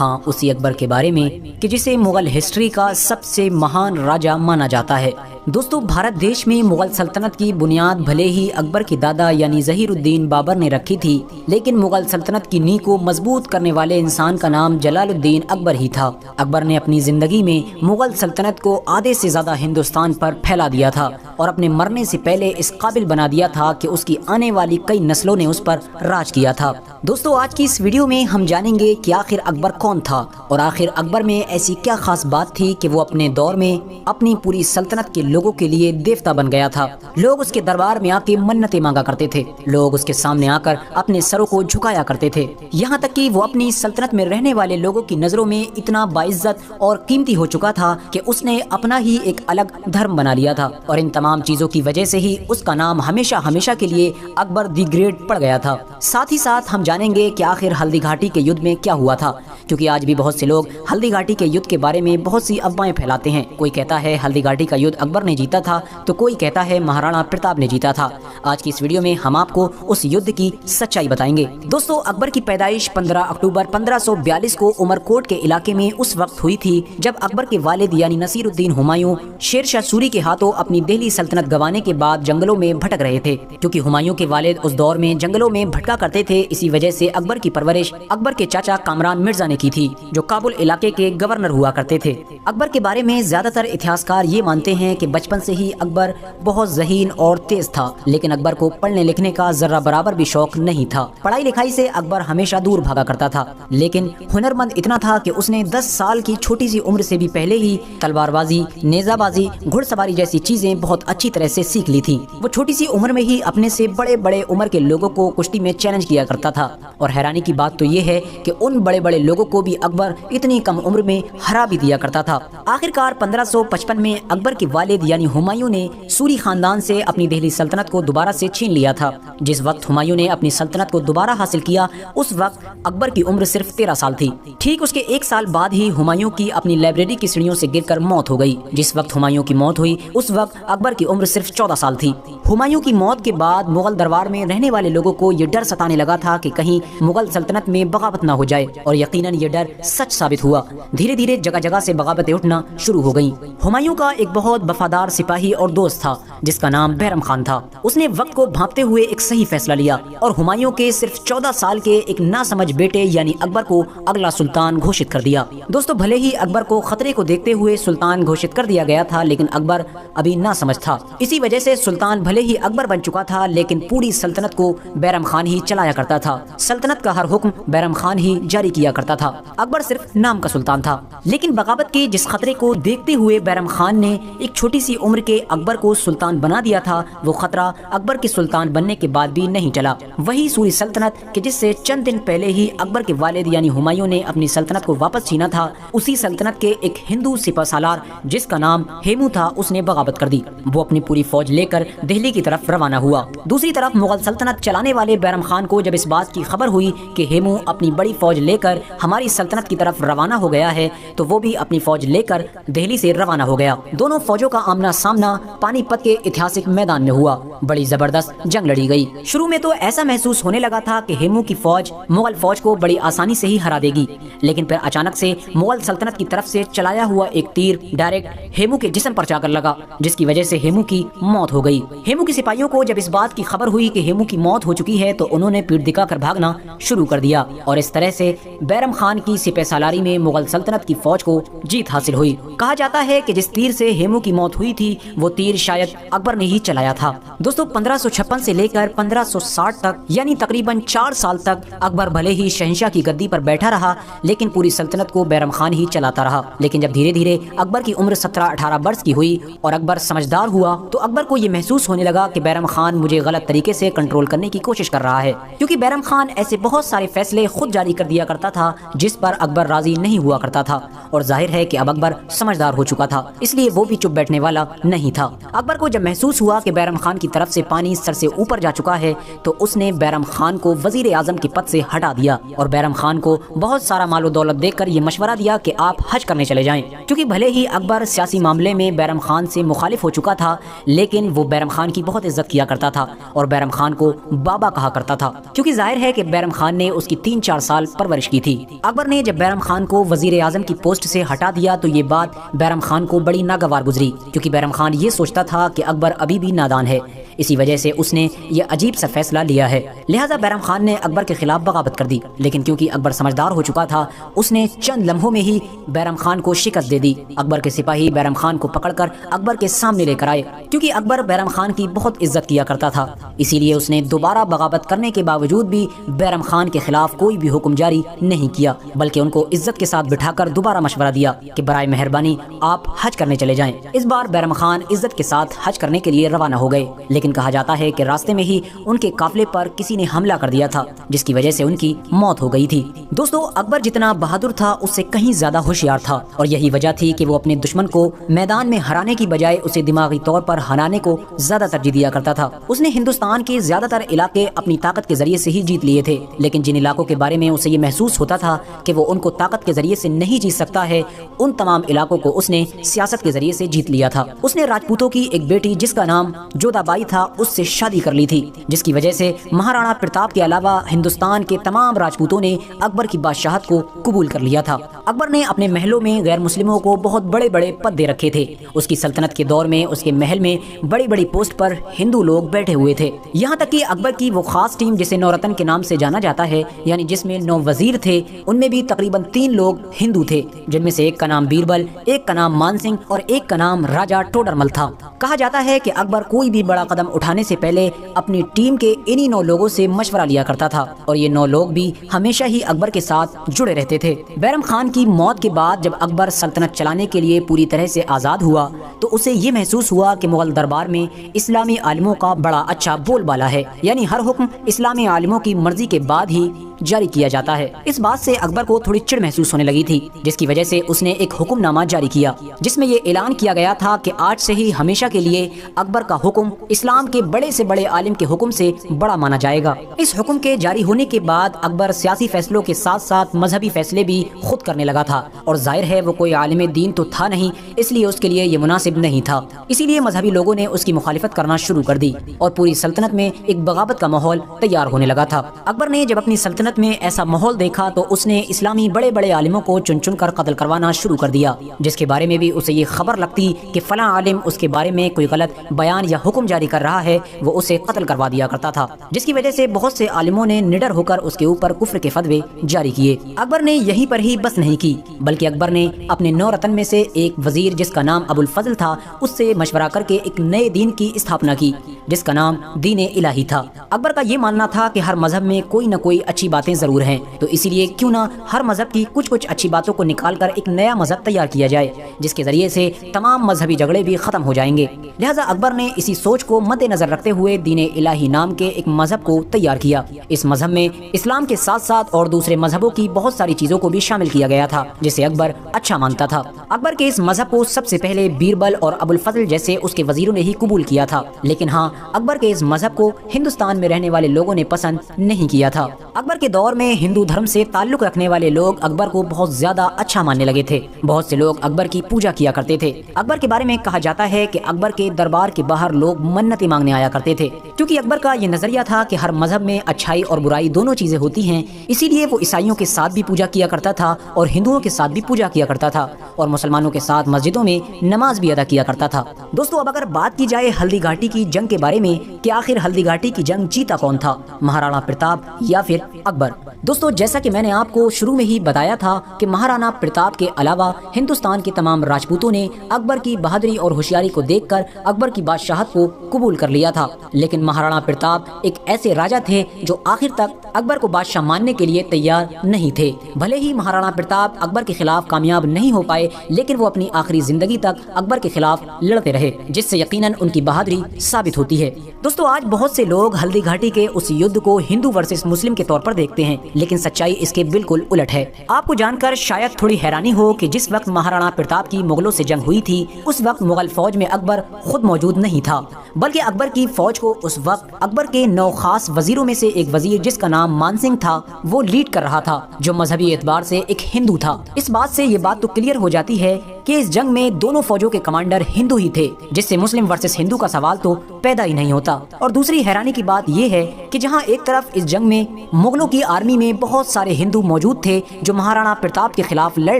ہاں، اسی اکبر کے بارے میں کہ جسے مغل ہسٹری کا سب سے مہان راجہ مانا جاتا ہے۔ دوستو، بھارت دیش میں مغل سلطنت کی بنیاد بھلے ہی اکبر کے دادا یعنی ظہیر الدین بابر نے رکھی تھی، لیکن مغل سلطنت کی نیو کو مضبوط کرنے والے انسان کا نام جلال الدین اکبر ہی تھا۔ اکبر نے اپنی زندگی میں مغل سلطنت کو آدھے سے زیادہ ہندوستان پر پھیلا دیا تھا اور اپنے مرنے سے پہلے اس قابل بنا دیا تھا کہ اس کی آنے والی کئی نسلوں نے اس پر راج کیا تھا۔ دوستو، آج کی اس ویڈیو میں ہم جانیں گے کہ آخر اکبر کون تھا اور آخر اکبر میں ایسی کیا خاص بات تھی کہ وہ اپنے دور میں اپنی پوری سلطنت کے لوگوں کے لیے دیوتا بن گیا تھا۔ لوگ اس کے دربار میں آ کے منتیں مانگا کرتے تھے، لوگ اس کے سامنے آ کر اپنے سروں کو جھکایا کرتے تھے، یہاں تک کہ وہ اپنی سلطنت میں رہنے والے لوگوں کی نظروں میں اتنا باعزت اور قیمتی ہو چکا تھا کہ اس نے اپنا ہی ایک الگ دھرم بنا لیا تھا، اور ان تمام چیزوں کی وجہ سے ہی اس کا نام ہمیشہ ہمیشہ کے لیے اکبر دی گریٹ پڑ گیا تھا۔ ساتھ ہی ساتھ ہم جانیں گے کہ آخر ہلدی گھاٹی کے یدھ میں کیا ہوا تھا، کیونکہ آج بھی بہت سے لوگ ہلدی گھاٹی کے یدھ کے بارے میں بہت سی افواہیں پھیلاتے ہیں۔ کوئی کہتا ہے ہلدی گھاٹی کا یدھ اکبر نے جیتا تھا، تو کوئی کہتا ہے مہارانا پرتاپ نے جیتا تھا۔ آج کی اس ویڈیو میں ہم آپ کو اس یدھ کی سچائی بتائیں گے۔ دوستو، اکبر کی پیدائش 15 اکتوبر 1542 کو عمر کوٹ کے علاقے میں اس وقت ہوئی تھی جب اکبر کے والد یعنی نصیر الدین ہمایوں شیر شاہ سوری کے ہاتھوں اپنی دہلی سلطنت گنوانے کے بعد جنگلوں میں بھٹک رہے تھے۔ کیونکہ ہمایوں کے والد اس دور میں جنگلوں میں بھٹکا کرتے تھے، اسی وجہ سے اکبر کی پرورش اکبر کے چاچا کامران مرزا نے کی تھی، جو کابل علاقے کے گورنر ہوا کرتے تھے۔ اکبر کے بارے میں زیادہ تر اتہاسکار یہ مانتے ہیں کہ بچپن سے ہی اکبر بہت ذہین اور تیز تھا، لیکن اکبر کو پڑھنے لکھنے کا ذرہ برابر بھی شوق نہیں تھا۔ پڑھائی لکھائی سے اکبر ہمیشہ دور بھاگا کرتا تھا، لیکن ہنرمند اتنا تھا کہ اس نے 10 سال کی چھوٹی سی عمر سے بھی پہلے ہی تلوار بازی، نیزہ بازی، گھڑ سواری جیسی چیزیں بہت اچھی طرح سے سیکھ لی تھی۔ وہ چھوٹی سی عمر میں ہی اپنے سے بڑے بڑے عمر کے لوگوں کو کشتی میں چیلنج کیا کرتا تھا، اور حیرانی کی بات تو یہ ہے کہ ان بڑے بڑے لوگوں کو بھی اکبر اتنی کم عمر میں ہرا بھی دیا کرتا تھا۔ آخرکار 1555 میں اکبر کے والد یعنی ہمایوں نے سوری خاندان سے اپنی دہلی سلطنت کو دوبارہ سے چھین لیا تھا۔ جس وقت ہمایوں نے اپنی سلطنت کو دوبارہ حاصل کیا، اس وقت اکبر کی عمر صرف 13 سال تھی۔ ٹھیک اس کے 1 سال بعد ہی ہمایوں کی اپنی لائبریری کی سیڑھیوں سے گر کر موت ہو گئی۔ جس وقت ہمایوں کی موت ہوئی اس وقت اکبر کی عمر صرف 14 سال تھی۔ ہمایوں کی موت کے بعد مغل دربار میں رہنے والے لوگوں کو یہ ڈر ستانے لگا تھا کہ کہیں مغل سلطنت میں بغاوت نہ ہو جائے، اور یقیناً یہ ڈر سچ ثابت ہوا۔ دھیرے دھیرے جگہ جگہ سے بغاوتیں اٹھنا شروع ہو گئیں۔ ہمایوں کا ایک بہت وفادار سپاہی اور دوست تھا جس کا نام بیرم خان تھا۔ اس نے وقت کو بھانپتے ہوئے ایک صحیح فیصلہ لیا اور ہمایوں کے صرف 14 سال کے ایک ناسمجھ بیٹے یعنی اکبر کو اگلا سلطان گھوشت کر دیا۔ دوستو، بھلے ہی اکبر کو خطرے کو دیکھتے ہوئے سلطان گھوشت کر دیا گیا تھا، لیکن اکبر ابھی ناسمجھ تھا۔ اسی وجہ سے سلطان بھلے ہی اکبر بن چکا تھا، لیکن پوری سلطنت کو بیرم خان ہی چلایا کرتا تھا۔ سلطنت کا ہر حکم بیرم خان ہی جاری کیا کرتا تھا۔ اکبر صرف نام کا سلطان تھا، لیکن بغاوت کے جس خطرے کو دیکھتے ہوئے بیرم خان نے ایک چھوٹی سی عمر کے اکبر کو سلطان بنا دیا تھا، وہ خطرہ اکبر کے سلطان بننے کے بعد بھی نہیں ٹلا۔ وہی سوری سلطنت کہ جس سے چند دن پہلے ہی اکبر کے والد یعنی ہمایوں نے اپنی سلطنت کو واپس چھینا تھا، اسی سلطنت کے ایک ہندو سپہ سالار جس کا نام ہیمو تھا، اس نے بغاوت کر دی۔ وہ اپنی پوری فوج لے کر دہلی کی طرف روانہ ہوا۔ دوسری طرف مغل سلطنت چلانے والے بیرم خان کو جب اس بات کی خبر ہوئی کہ ہیمو اپنی بڑی فوج لے کر ہماری سلطنت کی طرف روانہ ہو گیا ہے، تو وہ بھی اپنی فوج لے کر دہلی سے روانہ ہو گیا۔ دونوں فوجوں کا آمنا سامنا پانی پت کے اتہاسک میدان میں ہوا۔ بڑی زبردست جنگ لڑی گئی۔ شروع میں تو ایسا محسوس ہونے لگا تھا کہ ہیمو کی فوج مغل فوج کو بڑی آسانی سے ہی ہرا دے گی، لیکن پھر اچانک سے مغل سلطنت کی طرف سے چلایا ہوا ایک تیر ڈائریکٹ ہیمو کے جسم پر جا کر لگا، جس کی وجہ سے ہیمو کی موت ہو گئی۔ ہیمو کے سپاہیوں کو جب اس بات کی خبر ہوئی کہ ہیمو کی موت ہو چکی ہے، تو انہوں نے پیٹ دکھا کر بھاگنا شروع کر دیا، اور اس طرح سے بیرم خان کی سپہ سالاری میں مغل سلطنت کی فوج کو جیت حاصل ہوئی۔ کہا جاتا ہے کہ جس تیر سے ہیمو کی موت ہوئی تھی، وہ تیر شاید اکبر نے ہی چلایا تھا۔ دوستو، 1556 سے لے کر 1560 تک یعنی تقریباً 4 سال تک اکبر بھلے ہی شہنشاہ کی گدی پر بیٹھا رہا، لیکن پوری سلطنت کو بیرم خان ہی چلاتا رہا۔ لیکن جب دھیرے دھیرے اکبر کی عمر 17-18 برس کی ہوئی اور اکبر سمجھدار ہوا، تو اکبر کو یہ محسوس ہونے لگا کہ بیرم خان مجھے غلط طریقے سے کنٹرول کرنے کی کوشش کر رہا ہے، کیونکہ بیرم خان ایسے بہت سارے فیصلے خود جاری کر دیا کرتا تھا جس پر اکبر راضی نہیں ہوا کرتا تھا، اور ظاہر ہے کہ اب اکبر سمجھدار ہو چکا تھا، اس لیے وہ بھی چپ بیٹھنے والا نہیں تھا۔ اکبر کو جب محسوس ہوا کہ بیرم خان کی طرف سے پانی سر سے اوپر جا چکا ہے، تو اس نے بیرم خان کو وزیر اعظم کے پد سے ہٹا دیا، اور بیرم خان کو بہت سارا مال و دولت دے کر یہ مشورہ دیا کہ آپ حج کرنے چلے جائیں۔ کیونکہ بھلے ہی اکبر سیاسی معاملے میں بیرم خان سے مخالف ہو چکا تھا، لیکن وہ بیرم خان کی بہت عزت کیا کرتا تھا اور بیرم خان کو بابا کہا کرتا تھا، کیونکہ ظاہر ہے کہ بیرم خان نے اس کی 3-4 سال پرورش کی تھی۔ اکبر نے جب بیرم خان کو وزیر اعظم کی پوسٹ سے ہٹا دیا تو یہ بات بیرم خان کو بڑی ناگوار گزری، کیونکہ بیرم خان یہ سوچتا تھا کہ اکبر ابھی بھی نادان ہے، اسی وجہ سے اس نے یہ عجیب سا فیصلہ لیا ہے۔ لہٰذا بیرم خان نے اکبر کے خلاف بغاوت کر دی، لیکن کیونکہ اکبر سمجھدار ہو چکا تھا اس نے چند لمحوں میں ہی بیرم خان کو شکست دے دی۔ اکبر کے سپاہی بیرم خان کو پکڑ کر اکبر کے سامنے لے کر آئے، کیونکہ اکبر بیرم خان کی بہت عزت کیا کرتا تھا، اسی لیے اس نے دوبارہ بغاوت کرنے کے باوجود بھی بیرم خان کے خلاف کوئی بھی حکم جاری نہیں کیا، بلکہ ان کو عزت کے ساتھ بٹھا کر دوبارہ مشورہ دیا کہ برائے مہربانی آپ حج کرنے چلے جائیں۔ اس بار بیرم خان عزت کے ساتھ حج کرنے کے لیے روانہ ہو گئے، لیکن کہا جاتا ہے کہ راستے میں ہی ان کے قافلے پر کسی نے حملہ کر دیا تھا، جس کی وجہ سے ان کی موت ہو گئی تھی۔ دوستو، اکبر جتنا بہادر تھا اس سے کہیں زیادہ ہوشیار تھا، اور یہی وجہ تھی کہ وہ اپنے دشمن کو میدان میں ہرانے کی بجائے اسے دماغی طور پر ہرانے کو زیادہ ترجیح دیا کرتا تھا۔ اس نے ہندوستان کے زیادہ تر علاقے اپنی طاقت کے ذریعے سے ہی جیت لیے تھے، لیکن جن علاقوں کے بارے میں اسے یہ محسوس ہوتا تھا کہ وہ ان کو طاقت کے ذریعے سے نہیں جیت سکتا ہے، ان تمام علاقوں کو اس نے سیاست کے ذریعے سے جیت لیا تھا۔ اس نے راجپوتوں کی ایک بیٹی جس کا نام جودا بائی تھا اس سے شادی کر لی تھی، جس کی وجہ سے مہارانا پرتاپ کے علاوہ ہندوستان کے تمام راجپوتوں نے اکبر کی بادشاہت کو قبول کر لیا تھا۔ اکبر نے اپنے محلوں میں غیر مسلموں کو بہت بڑے بڑے پد دے رکھے تھے۔ اس کی سلطنت کے دور میں اس کے محل میں بڑی بڑی پوسٹ پر ہندو لوگ بیٹھے ہوئے تھے، یہاں تک کہ اکبر کی وہ خاص ٹیم جسے نورتن کے نام سے جانا جاتا ہے، یعنی جس میں 9 وزیر تھے، ان میں بھی تقریباً 3 لوگ ہندو تھے، جن میں سے ایک کا نام بیربل، ایک کا نام مان سنگھ اور ایک کا نام راجا ٹوڈرمل تھا۔ کہا جاتا ہے کہ اکبر کوئی بھی بڑا قدم اٹھانے سے پہلے اپنی ٹیم کے انہی 9 لوگوں سے مشورہ لیا کرتا تھا، اور یہ 9 لوگ بھی ہمیشہ ہی اکبر کے ساتھ جڑے رہتے تھے۔ بیرم خان کی موت کے بعد جب اکبر سلطنت چلانے کے لیے پوری طرح سے آزاد ہوا تو اسے یہ محسوس ہوا کہ مغل دربار میں اسلامی عالموں کا بڑا اچھا بول بالا ہے، یعنی ہر حکم اسلامی عالموں کی مرضی کے بعد ہی جاری کیا جاتا ہے۔ اس بات سے اکبر کو تھوڑی چڑ محسوس ہونے لگی تھی، جس کی وجہ سے اس نے ایک حکم نامہ جاری کیا جس میں یہ اعلان کیا گیا تھا کہ آج سے ہی ہمیشہ کے لیے اکبر کا حکم اسلام کے بڑے سے بڑے عالم کے حکم سے بڑا مانا جائے گا۔ اس حکم کے جاری ہونے کے بعد اکبر سیاسی فیصلوں کے ساتھ ساتھ مذہبی فیصلے بھی خود کرنے لگا تھا، اور ظاہر ہے وہ کوئی عالم دین تو تھا نہیں، اس لیے اس کے لیے یہ مناسب نہیں تھا، اسی لیے مذہبی لوگوں نے اس کی مخالفت کرنا شروع کر دی اور پوری سلطنت میں ایک بغاوت کا ماحول تیار ہونے لگا تھا۔ اکبر نے جب اپنی سلطنت میں ایسا ماحول دیکھا تو اس نے اسلامی بڑے بڑے عالموں کو چن چن کر قتل کروانا شروع کر دیا، جس کے بارے میں بھی اسے یہ خبر لگتی کہ فلاں عالم اس کے بارے میں کوئی غلط بیان یا حکم جاری کر رہا ہے، وہ اسے قتل کروا دیا کرتا تھا، جس کی وجہ سے بہت سے عالموں نے نڈر ہو کر اس کے اوپر کفر کے فتوے جاری کیے۔ اکبر نے یہیں پر ہی بس نہیں کی، بلکہ اکبر نے اپنے 9 رتن میں سے ایک وزیر جس کا نام ابو الفضل تھا اس سے مشورہ کر کے ایک نئے دین کی استھاپنا کی جس کا نام دین الہی تھا۔ اکبر کا یہ ماننا تھا کہ ہر مذہب میں کوئی نہ کوئی اچھی باتیں ضرور ہیں، تو اسی لیے کیوں نہ ہر مذہب کی کچھ اچھی باتوں کو نکال کر ایک نیا مذہب تیار کیا جائے، جس کے ذریعے سے تمام مذہبی جھگڑے بھی ختم ہو جائیں گے۔ لہٰذا اکبر نے اسی سوچ کو مد نظر رکھتے ہوئے دین الہی نام کے ایک مذہب کو تیار کیا۔ اس مذہب میں اسلام کے ساتھ ساتھ اور دوسرے مذہبوں کی بہت ساری چیزوں کو بھی شامل کیا گیا تھا، جسے اکبر اچھا مانتا تھا۔ اکبر کے اس مذہب کو سب سے پہلے بیربل اور ابو الفضل جیسے اس کے وزیروں نے ہی قبول کیا تھا، لیکن ہاں، اکبر کے اس مذہب کو ہندوستان میں رہنے والے لوگوں نے پسند نہیں کیا تھا۔ اکبر کے دور میں ہندو دھرم سے تعلق رکھنے والے لوگ اکبر کو بہت زیادہ اچھا ماننے لگے تھے، بہت سے لوگ اکبر کی پوجا کیا کرتے تھے۔ اکبر کے بارے میں کہا جاتا ہے کہ اکبر کے دربار کے باہر لوگ منتیں مانگنے آیا کرتے تھے، کیونکہ اکبر کا یہ نظریہ تھا کہ ہر مذہب میں اچھائی اور برائی دونوں چیزیں ہوتی ہیں، اسی لیے وہ عیسائیوں کے ساتھ بھی پوجا کیا کرتا تھا اور ہندوؤں کے ساتھ بھی پوجا کیا کرتا تھا، اور مسلمانوں کے ساتھ مسجدوں میں نماز بھی ادا کیا کرتا تھا۔ دوستو، اب اگر بات کی جائے ہلدی گھاٹی کی جنگ کے بارے میں کہ آخر ہلدی گھاٹی کی جنگ جیتا کون تھا، مہارانا پرتاپ یا پھر اکبر؟ دوستو، جیسا کہ میں نے آپ کو شروع میں ہی بتایا تھا کہ مہارانا پرتاپ کے علاوہ ہندوستان کے تمام راجپوتوں نے اکبر کی بہادری اور ہوشیاری کو دیکھ کر اکبر کی بادشاہت کو قبول کر لیا تھا، لیکن مہارانا پرتاپ ایک ایسے راجہ تھے جو آخر تک اکبر کو بادشاہ ماننے کے لیے تیار نہیں تھے۔ بھلے ہی مہارانا پرتاپ اکبر کے خلاف کامیاب نہیں ہو پائے، لیکن وہ اپنی آخری زندگی تک اکبر کے خلاف لڑتے رہے، جس سے یقیناً ان کی بہادری ثابت ہوتی ہے۔ دوستو، آج بہت سے لوگ ہلدی گھاٹی کے اس یدھ کو ہندو ورسس مسلم کے طور پر دیکھتے ہیں، لیکن سچائی اس کے بالکل الٹ ہے۔ آپ کو جان کر شاید تھوڑی حیرانی ہو کہ جس وقت مہارانا پرتاپ کی مغلوں سے جنگ ہوئی تھی اس وقت مغل فوج میں اکبر خود موجود نہیں تھا، بلکہ اکبر کی فوج کو اس وقت اکبر کے 9 خاص وزیروں میں سے ایک وزیر جس کا نام مان سنگھ تھا وہ لیڈ کر رہا تھا، جو مذہبی اعتبار سے ایک ہندو تھا۔ اس بات سے یہ بات تو کلیئر ہو جاتی ہے کہ اس جنگ میں دونوں فوجوں کے کمانڈر ہندو ہی تھے، جس سے مسلم ورسس ہندو کا سوال تو پیدا ہی نہیں ہوتا۔ اور دوسری حیرانی کی بات یہ ہے کہ جہاں ایک طرف اس جنگ میں مغلوں کی آرمی میں بہت سارے ہندو موجود تھے جو مہارانا پرتاپ کے خلاف لڑ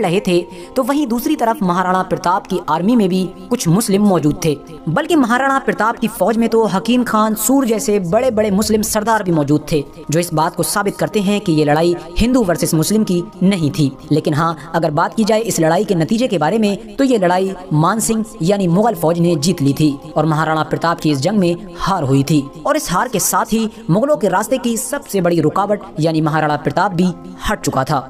رہے تھے، تو وہیں دوسری طرف مہارانا پرتاپ کی آرمی میں بھی کچھ مسلم موجود تھے، بلکہ مہارانا پرتاپ کی فوج میں تو حکیم خان سور جیسے بڑے بڑے مسلم سردار بھی موجود تھے جو اس بات کو ثابت کرتے ہیں کہ یہ لڑائی ہندو ورسس مسلم کی نہیں تھی۔ لیکن ہاں، اگر بات کی جائے اس لڑائی کے نتیجے کے بارے میں تو یہ لڑائی مان سنگھ یعنی مغل فوج نے جیت لی تھی اور مہارانا پرتاپ کی اس جنگ میں ہار ہوئی تھی، اور اس ہار کے ساتھ ہی مغلوں کے راستے کی سب سے بڑی رکاوٹ یعنی مہارانا پرتاپ بھی ہٹ چکا تھا۔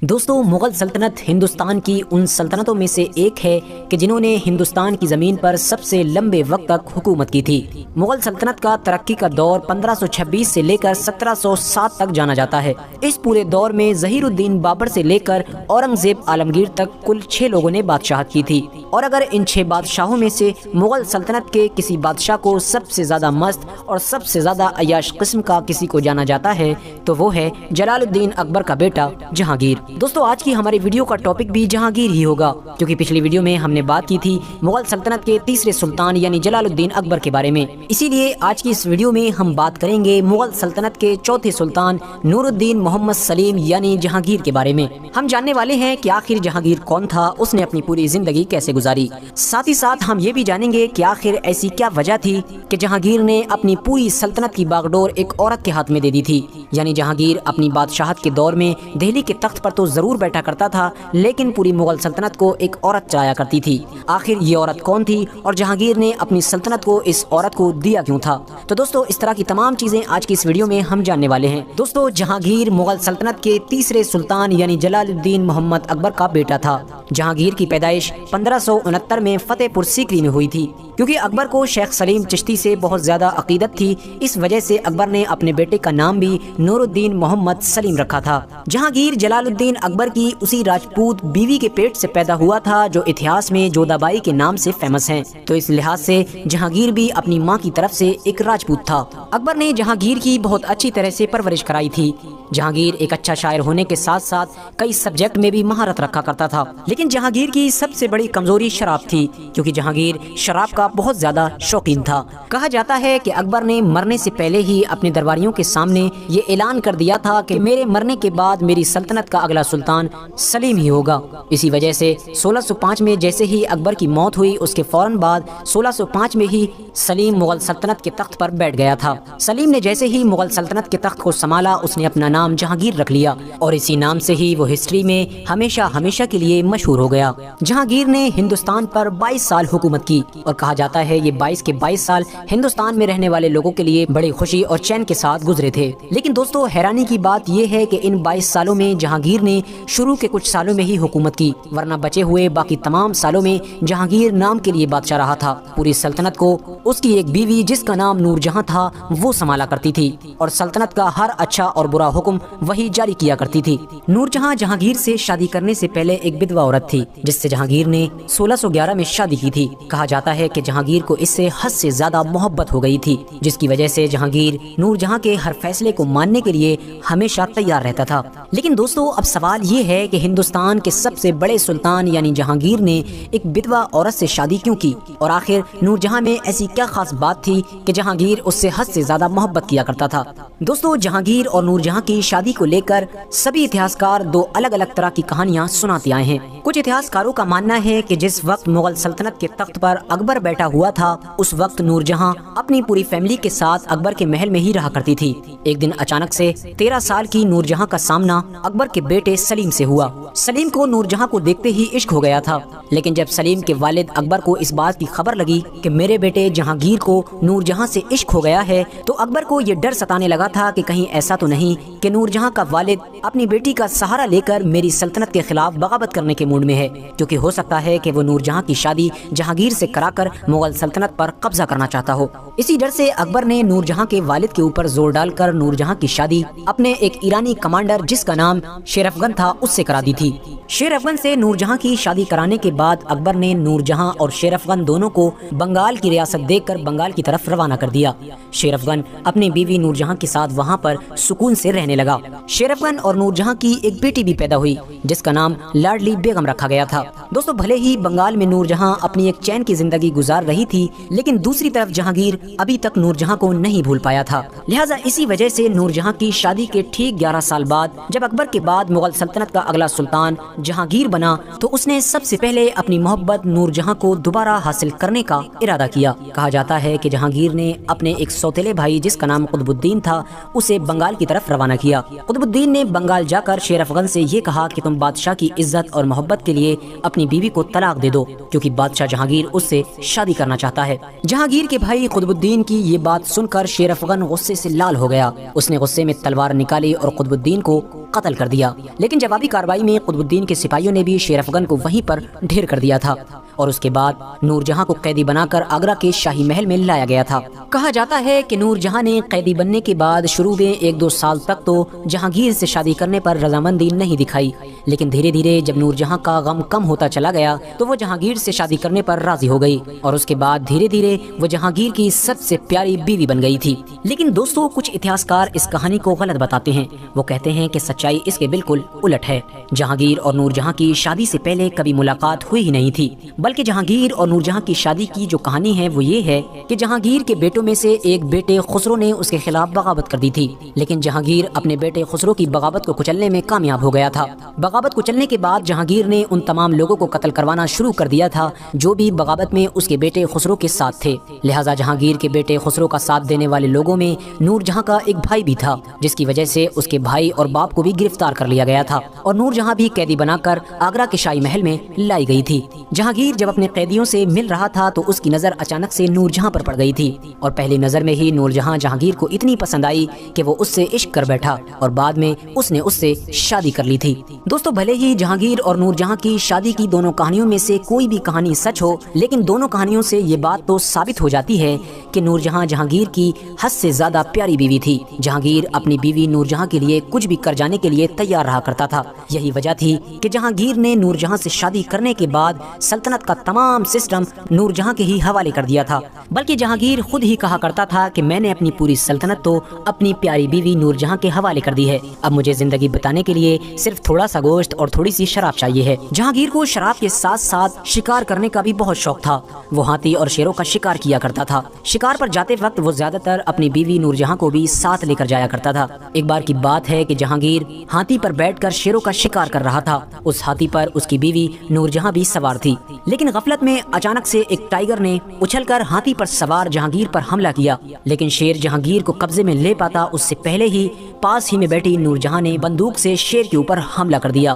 دوستو، مغل سلطنت ہندوستان کی ان سلطنتوں میں سے ایک ہے کہ جنہوں نے ہندوستان کی زمین پر سب سے لمبے وقت تک حکومت کی تھی۔ مغل سلطنت کا ترقی کا دور 1526 سے لے کر 1707 تک جانا جاتا ہے۔ اس پورے دور میں ظہیر الدین بابر سے لے کر اورنگزیب عالمگیر تک کل 6 لوگوں نے بادشاہت کی تھی، اور اگر ان 6 بادشاہوں میں سے مغل سلطنت کے کسی بادشاہ کو سب سے زیادہ مست اور سب سے زیادہ عیاش قسم کا کسی کو جانا جاتا ہے تو وہ ہے جلال الدین اکبر کا بیٹا جہانگیر۔ دوستو، آج کی ہماری ویڈیو کا ٹاپک بھی جہانگیر ہی ہوگا، کیونکہ پچھلی ویڈیو میں ہم نے بات کی تھی مغل سلطنت کے تیسرے سلطان یعنی جلال الدین اکبر کے بارے میں۔ اسی لیے آج کی اس ویڈیو میں ہم بات کریں گے مغل سلطنت کے چوتھے سلطان نور الدین محمد سلیم یعنی جہانگیر کے بارے میں۔ ہم جاننے والے ہیں کہ آخر جہانگیر کون تھا، اس نے اپنی پوری زندگی کیسے گزاری۔ ساتھ ہی ساتھ ہم یہ بھی جانیں گے کہ آخر ایسی کیا وجہ تھی کہ جہانگیر نے اپنی پوری سلطنت کی باغڈور ایک عورت کے ہاتھ میں دے دی تھی۔ یعنی جہانگیر اپنی بادشاہت کے دور میں دہلی کے تخت پر تو ضرور بیٹھا کرتا تھا، لیکن پوری مغل سلطنت کو ایک عورت چلایا کرتی تھی۔ آخر یہ عورت کون تھی اور جہانگیر نے اپنی سلطنت کو اس عورت کو دیا کیوں تھا؟ تو دوستو، اس طرح کی تمام چیزیں آج کی اس ویڈیو میں ہم جاننے والے ہیں۔ دوستو، جہانگیر مغل سلطنت کے تیسرے سلطان یعنی جلال الدین محمد اکبر کا بیٹا تھا۔ جہانگیر کی پیدائش 1569 میں فتح پور سیکری میں ہوئی تھی۔ کیونکہ اکبر کو شیخ سلیم چشتی سے بہت زیادہ عقیدت تھی، اس وجہ سے اکبر نے اپنے بیٹے کا نام بھی نور الدین محمد سلیم رکھا تھا۔ جہانگیر جلال الدین اکبر کی اسی راجپوت بیوی کے پیٹ سے پیدا ہوا تھا جو اتہاس میں جودھا بائی کے نام سے فیمس ہیں، تو اس لحاظ سے جہانگیر بھی اپنی ماں کی طرف سے ایک راجپوت تھا۔ اکبر نے جہانگیر کی بہت اچھی طرح سے پرورش کرائی تھی۔ جہانگیر ایک اچھا شاعر ہونے کے ساتھ ساتھ کئی سبجیکٹ میں بھی مہارت رکھا کرتا تھا، لیکن جہانگیر کی سب سے بڑی کمزوری شراب تھی، کیونکہ جہانگیر شراب کا بہت زیادہ شوقین تھا۔ کہا جاتا ہے کہ اکبر نے مرنے سے پہلے ہی اپنے درباریوں کے سامنے یہ اعلان کر دیا تھا کہ میرے مرنے کے بعد میری سلطنت کا اگلا سلطان سلیم ہی ہوگا۔ اسی وجہ سے 1605 میں جیسے ہی اکبر کی موت ہوئی، اس کے فوراً بعد 1605 میں ہی سلیم مغل سلطنت کے تخت پر بیٹھ گیا تھا۔ سلیم نے جیسے ہی مغل سلطنت کے تخت کو سنبھالا، اس نے اپنا نام جہانگیر رکھ لیا، اور اسی نام سے ہی وہ ہسٹری میں ہمیشہ کے لیے مشہور ہو گیا۔ جہانگیر نے ہندوستان پر 22 سال حکومت کی، اور کہا جاتا ہے یہ 22 کے 22 سال ہندوستان میں رہنے والے لوگوں کے لیے بڑی خوشی اور چین کے ساتھ گزرے تھے۔ لیکن دوستو، حیرانی کی بات یہ ہے کہ ان 22 سالوں میں جہانگیر نے شروع کے کچھ سالوں میں ہی حکومت کی، ورنہ بچے ہوئے باقی تمام سالوں میں جہانگیر نام کے لیے بادشاہ رہا تھا۔ پوری سلطنت کو اس کی ایک بیوی جس کا نام نور جہاں تھا وہ سنبھالا کرتی تھی، اور سلطنت کا ہر اچھا اور برا حکم وہی جاری کیا کرتی تھی۔ نور جہاں جہانگیر سے شادی کرنے سے پہلے ایک بدوا عورت تھی جس سے جہانگیر نے 1611 میں شادی کی تھی۔ کہا جاتا ہے کہ جہانگیر کو اس سے حد سے زیادہ محبت ہو گئی تھی، جس کی وجہ سے جہانگیر نور جہاں کے ہر فیصلے کو ماننے کے لیے ہمیشہ تیار رہتا تھا۔ لیکن دوستو، اب سوال یہ ہے کہ ہندوستان کے سب سے بڑے سلطان یعنی جہانگیر نے ایک بدوا عورت سے شادی کیوں کی، اور آخر نور جہاں میں ایسی کیا خاص بات تھی کہ جہانگیر اس سے حد سے زیادہ محبت کیا کرتا تھا؟ دوستو، جہانگیر اور نور جہاں کی شادی کو لے کر سبھی اتہاسکار دو الگ الگ طرح کی کہانیاں سناتے آئے ہیں۔ کچھ اتہاسکاروں کا ماننا ہے کہ جس وقت مغل سلطنت کے تخت پر اکبر بیٹھا ہوا تھا، اس وقت نور جہاں اپنی پوری فیملی کے ساتھ اکبر کے محل میں ہی رہا کرتی تھی۔ ایک دن اچانک سے 13 سال کی نور جہاں کا سامنا اکبر کے بیٹے سلیم سے ہوا۔ سلیم کو نور جہاں کو دیکھتے ہی عشق ہو گیا تھا، لیکن جب سلیم کے والد اکبر کو اس بات کی خبر لگی کہ میرے بیٹے جہانگیر کو نور جہاں سے عشق ہو گیا ہے، تو اکبر کو یہ ڈر ستانے لگا تھا کہ کہیں ایسا تو نہیں کہ نور جہاں کا والد اپنی بیٹی کا سہارا لے کر میری سلطنت کے خلاف بغاوت کرنے کے موڈ میں ہے، کیونکہ ہو سکتا ہے کہ وہ نور جہاں کی شادی جہانگیر سے کرا کر مغل سلطنت پر قبضہ کرنا چاہتا ہو۔ اسی ڈر سے اکبر نے نور جہاں کے والد کے اوپر زور ڈال کر نور جہاں کی شادی اپنے ایک ایرانی کمانڈر جس کا نام شیر افغن تھا اس سے کرا دی تھی۔ شیر افغن سے نور جہاں کی شادی کرانے کے بعد اکبر نے نور جہاں اور شیر افغن دونوں کو بنگال کی ریاست دے کر بنگال کی طرف روانہ کر دیا۔ شیر افغن اپنی بیوی نور جہاں کے ساتھ وہاں پر سکون سے رہنے لگا۔ شیر افغن اور نور جہاں کی ایک بیٹی بھی پیدا ہوئی جس کا نام لاڈلی بیگم رکھا گیا تھا۔ دوستو، بھلے ہی بنگال میں نور جہاں اپنی ایک چین کی زندگی گزار رہی تھی، لیکن دوسری طرف جہانگیر ابھی تک نور جہاں کو نہیں بھول پایا تھا، لہٰذا اسی وجہ سے نور جہاں کی شادی کے ٹھیک 11 سال بعد جب اکبر کے بعد مغل سلطنت کا اگلا سلطان جہانگیر بنا تو اس نے سب سے پہلے اپنی محبت نور جہاں کو دوبارہ حاصل کرنے کا ارادہ کیا۔ کہا جاتا ہے کہ جہانگیر نے اپنے ایک سوتیلے بھائی جس کا نام قطب الدین تھا اسے بنگال کی طرف روانہ کیا۔ قطب الدین نے بنگال جا کر شیر افغن سے یہ کہا کہ تم بادشاہ کی عزت اور محبت کے لیے اپنی بیوی کو طلاق دے دو، کیونکہ بادشاہ جہانگیر اس سے شادی کرنا چاہتا ہے۔ جہانگیر کے بھائی قطب الدین کی یہ بات سن کر شیر افغن غصے سے لال ہو گیا۔ اس نے غصے میں تلوار نکالی اور قطب الدین کو قتل کر دیا، لیکن جوابی کارروائی میں قطب الدین کے سپاہیوں نے بھی شیر افغن کو وہیں پر ڈھیر کر دیا تھا اور اس کے بعد نور جہاں کو قیدی بنا کر آگرہ کے شاہی محل میں لایا گیا تھا۔ کہا جاتا ہے کہ نور جہاں نے قیدی بننے کے بعد شروع میں 1-2 سال تک تو جہانگیر سے شادی کرنے پر رضامندی نہیں دکھائی، لیکن دھیرے دھیرے جب نور جہاں کا غم کم ہوتا چلا گیا تو وہ جہانگیر سے شادی کرنے پر راضی ہو گئی اور اس کے بعد دھیرے دھیرے وہ جہانگیر کی سب سے پیاری بیوی بن گئی تھی۔ لیکن دوستو، کچھ اتہاسکار اس کہانی کو غلط بتاتے ہیں۔ وہ کہتے ہیں کہ سچائی اس کے بالکل الٹ ہے۔ جہانگیر اور نور جہاں کی شادی سے پہلے کبھی ملاقات ہوئی ہی نہیں تھی، بلکہ جہانگیر اور نور جہاں کی شادی کی جو کہانی ہے وہ یہ ہے کہ جہانگیر کے بیٹوں میں سے ایک بیٹے خسرو نے اس کے خلاف بغاوت کر دی تھی، لیکن جہانگیر اپنے بیٹے خسرو کی بغاوت کو کچلنے میں کامیاب ہو گیا تھا۔ بغاوت کچلنے کے بعد جہانگیر نے ان تمام لوگوں کو قتل کروانا شروع کر دیا تھا جو بھی بغاوت میں اس کے بیٹے خسرو کے ساتھ تھے۔ لہٰذا جہانگیر کے بیٹے خسرو کا ساتھ دینے والے لوگوں میں نور جہاں کا ایک بھائی بھی تھا، جس کی وجہ سے اس کے بھائی اور باپ کو بھی گرفتار کر لیا گیا تھا اور نور جہاں بھی قیدی بنا کر آگرہ کے شاہی محل میں لائی گئی تھی۔ جہانگیر جب اپنے قیدیوں سے مل رہا تھا تو اس کی نظر اچانک سے نور جہاں پر پڑ گئی تھی اور پہلی نظر میں ہی نور جہاں جہانگیر کو اتنی پسند آئی کہ وہ اس سے عشق کر بیٹھا اور بعد میں اس نے اس سے شادی کر لی تھی۔ دوستو، بھلے ہی جہانگیر اور نور جہاں کی شادی کی دونوں کہانیوں میں سے کوئی بھی کہانی سچ ہو، لیکن دونوں کہانیوں سے یہ بات تو ثابت ہو جاتی ہے کہ نور جہاں جہانگیر کی حد سے زیادہ پیاری بیوی تھی۔ جہانگیر اپنی بیوی نور جہاں کے لیے کچھ بھی کر جانے کے لیے تیار رہا کرتا تھا۔ یہی وجہ تھی کہ جہانگیر نے نور جہاں سے شادی کرنے کے بعد سلطنت کا تمام سسٹم نور جہاں کے ہی حوالے کر دیا تھا، بلکہ جہانگیر خود ہی کہا کرتا تھا کہ میں نے اپنی پوری سلطنت تو اپنی پیاری بیوی نور جہاں کے حوالے کر دی ہے، اب مجھے زندگی بتانے کے لیے صرف تھوڑا سا گوشت اور تھوڑی سی شراب چاہیے ہے۔ جہانگیر کو شراب کے ساتھ ساتھ شکار کرنے کا بھی بہت شوق تھا۔ وہ ہاتھی اور شیروں کا شکار کیا کرتا تھا۔ شکار پر جاتے وقت وہ زیادہ تر اپنی بیوی نور جہاں کو بھی ساتھ لے کر جایا کرتا تھا۔ ایک بار کی بات ہے کہ جہانگیر ہاتھی پر بیٹھ کر شیروں کا شکار کر رہا تھا۔ اس ہاتھی پر اس کی بیوی نور جہاں بھی سوار تھی، لیکن غفلت میں اچانک سے ایک ٹائیگر نے اچھل کر ہاتھی پر سوار جہانگیر پر حملہ کیا، لیکن شیر جہانگیر کو قبضے میں لے پاتا اس سے پہلے ہی پاس ہی میں بیٹھی نور جہاں نے بندوق سے شیر کے اوپر حملہ کر دیا۔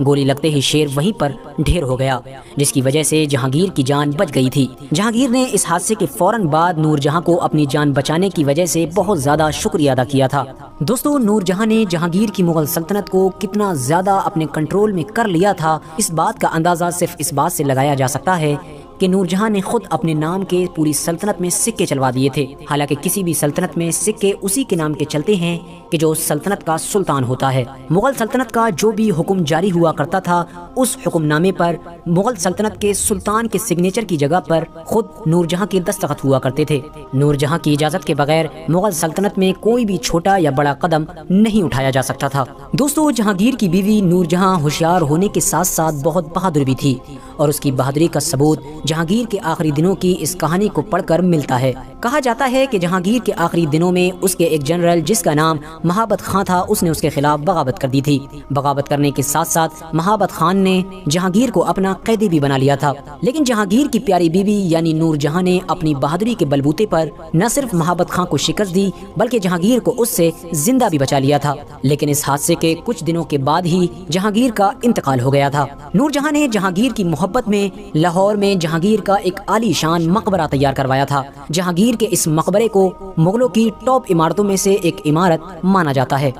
گولی لگتے ہی شیر وہیں پر ڈھیر ہو گیا، جس کی وجہ سے جہانگیر کی جان بچ گئی تھی۔ جہانگیر نے اس حادثے کے فوراً بعد نور جہاں کو اپنی جان بچانے کی وجہ سے بہت زیادہ شکریہ ادا کیا تھا۔ دوستو، نور جہاں نے جہانگیر کی مغل سلطنت کو کتنا زیادہ اپنے کنٹرول میں کر لیا تھا، اس بات کا اندازہ صرف اس بات سے لگایا جا سکتا ہے کہ نور جہاں نے خود اپنے نام کے پوری سلطنت میں سکے چلوا دیے تھے۔ حالانکہ کسی بھی سلطنت میں سکے اسی کے نام کے چلتے ہیں کہ جو سلطنت کا سلطان ہوتا ہے۔ مغل سلطنت کا جو بھی حکم جاری ہوا کرتا تھا اس حکم نامے پر مغل سلطنت کے سلطان کے سگنیچر کی جگہ پر خود نور جہاں کے دستخط ہوا کرتے تھے۔ نور جہاں کی اجازت کے بغیر مغل سلطنت میں کوئی بھی چھوٹا یا بڑا قدم نہیں اٹھایا جا سکتا تھا۔ دوستو، جہانگیر کی بیوی نور جہاں ہوشیار ہونے کے ساتھ ساتھ بہت بہادر بھی تھی اور اس کی بہادری کا ثبوت جہانگیر کے آخری دنوں کی اس کہانی کو پڑھ کر ملتا ہے۔ کہا جاتا ہے کہ جہانگیر کے آخری دنوں میں اس کے ایک جنرل جس کا نام مہابت خان تھا، اس نے اس کے خلاف بغاوت کر دی تھی۔ بغاوت کرنے کے ساتھ ساتھ مہابت خان نے جہانگیر کو اپنا قیدی بھی بنا لیا تھا، لیکن جہانگیر کی پیاری بیوی یعنی نور جہاں نے اپنی بہادری کے بلبوتے پر نہ صرف مہابت خان کو شکست دی بلکہ جہانگیر کو اس سے زندہ بھی بچا لیا تھا۔ لیکن اس حادثے کے کچھ دنوں کے بعد ہی جہانگیر کا انتقال ہو گیا تھا۔ نور جہاں نے جہانگیر کی محبت میں لاہور میں جہانگیر کا ایک عالی شان مقبرہ تیار کروایا تھا۔ جہانگیر کے اس مقبرے کو مغلوں کی ٹاپ عمارتوں میں سے ایک عمارت مانا جاتا ہے۔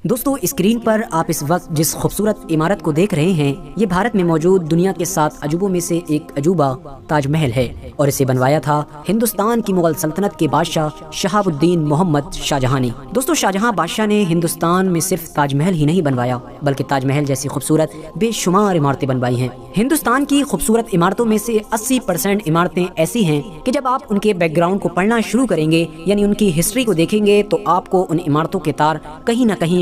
دوستو، اسکرین پر آپ اس وقت جس خوبصورت عمارت کو دیکھ رہے ہیں یہ بھارت میں موجود دنیا کے 7 عجوبوں میں سے ایک عجوبہ تاج محل ہے اور اسے بنوایا تھا ہندوستان کی مغل سلطنت کے بادشاہ شہاب الدین محمد شاہ جہاں نے۔ دوستو، شاہ جہاں بادشاہ نے ہندوستان میں صرف تاج محل ہی نہیں بنوایا بلکہ تاج محل جیسی خوبصورت بے شمار عمارتیں بنوائی ہیں۔ ہندوستان کی خوبصورت عمارتوں میں سے 80% عمارتیں ایسی ہیں کہ جب آپ ان کے بیک گراؤنڈ کو پڑھنا شروع کریں گے یعنی ان کی ہسٹری کو دیکھیں گے تو آپ کو ان عمارتوں کے تار کہیں نہ کہیں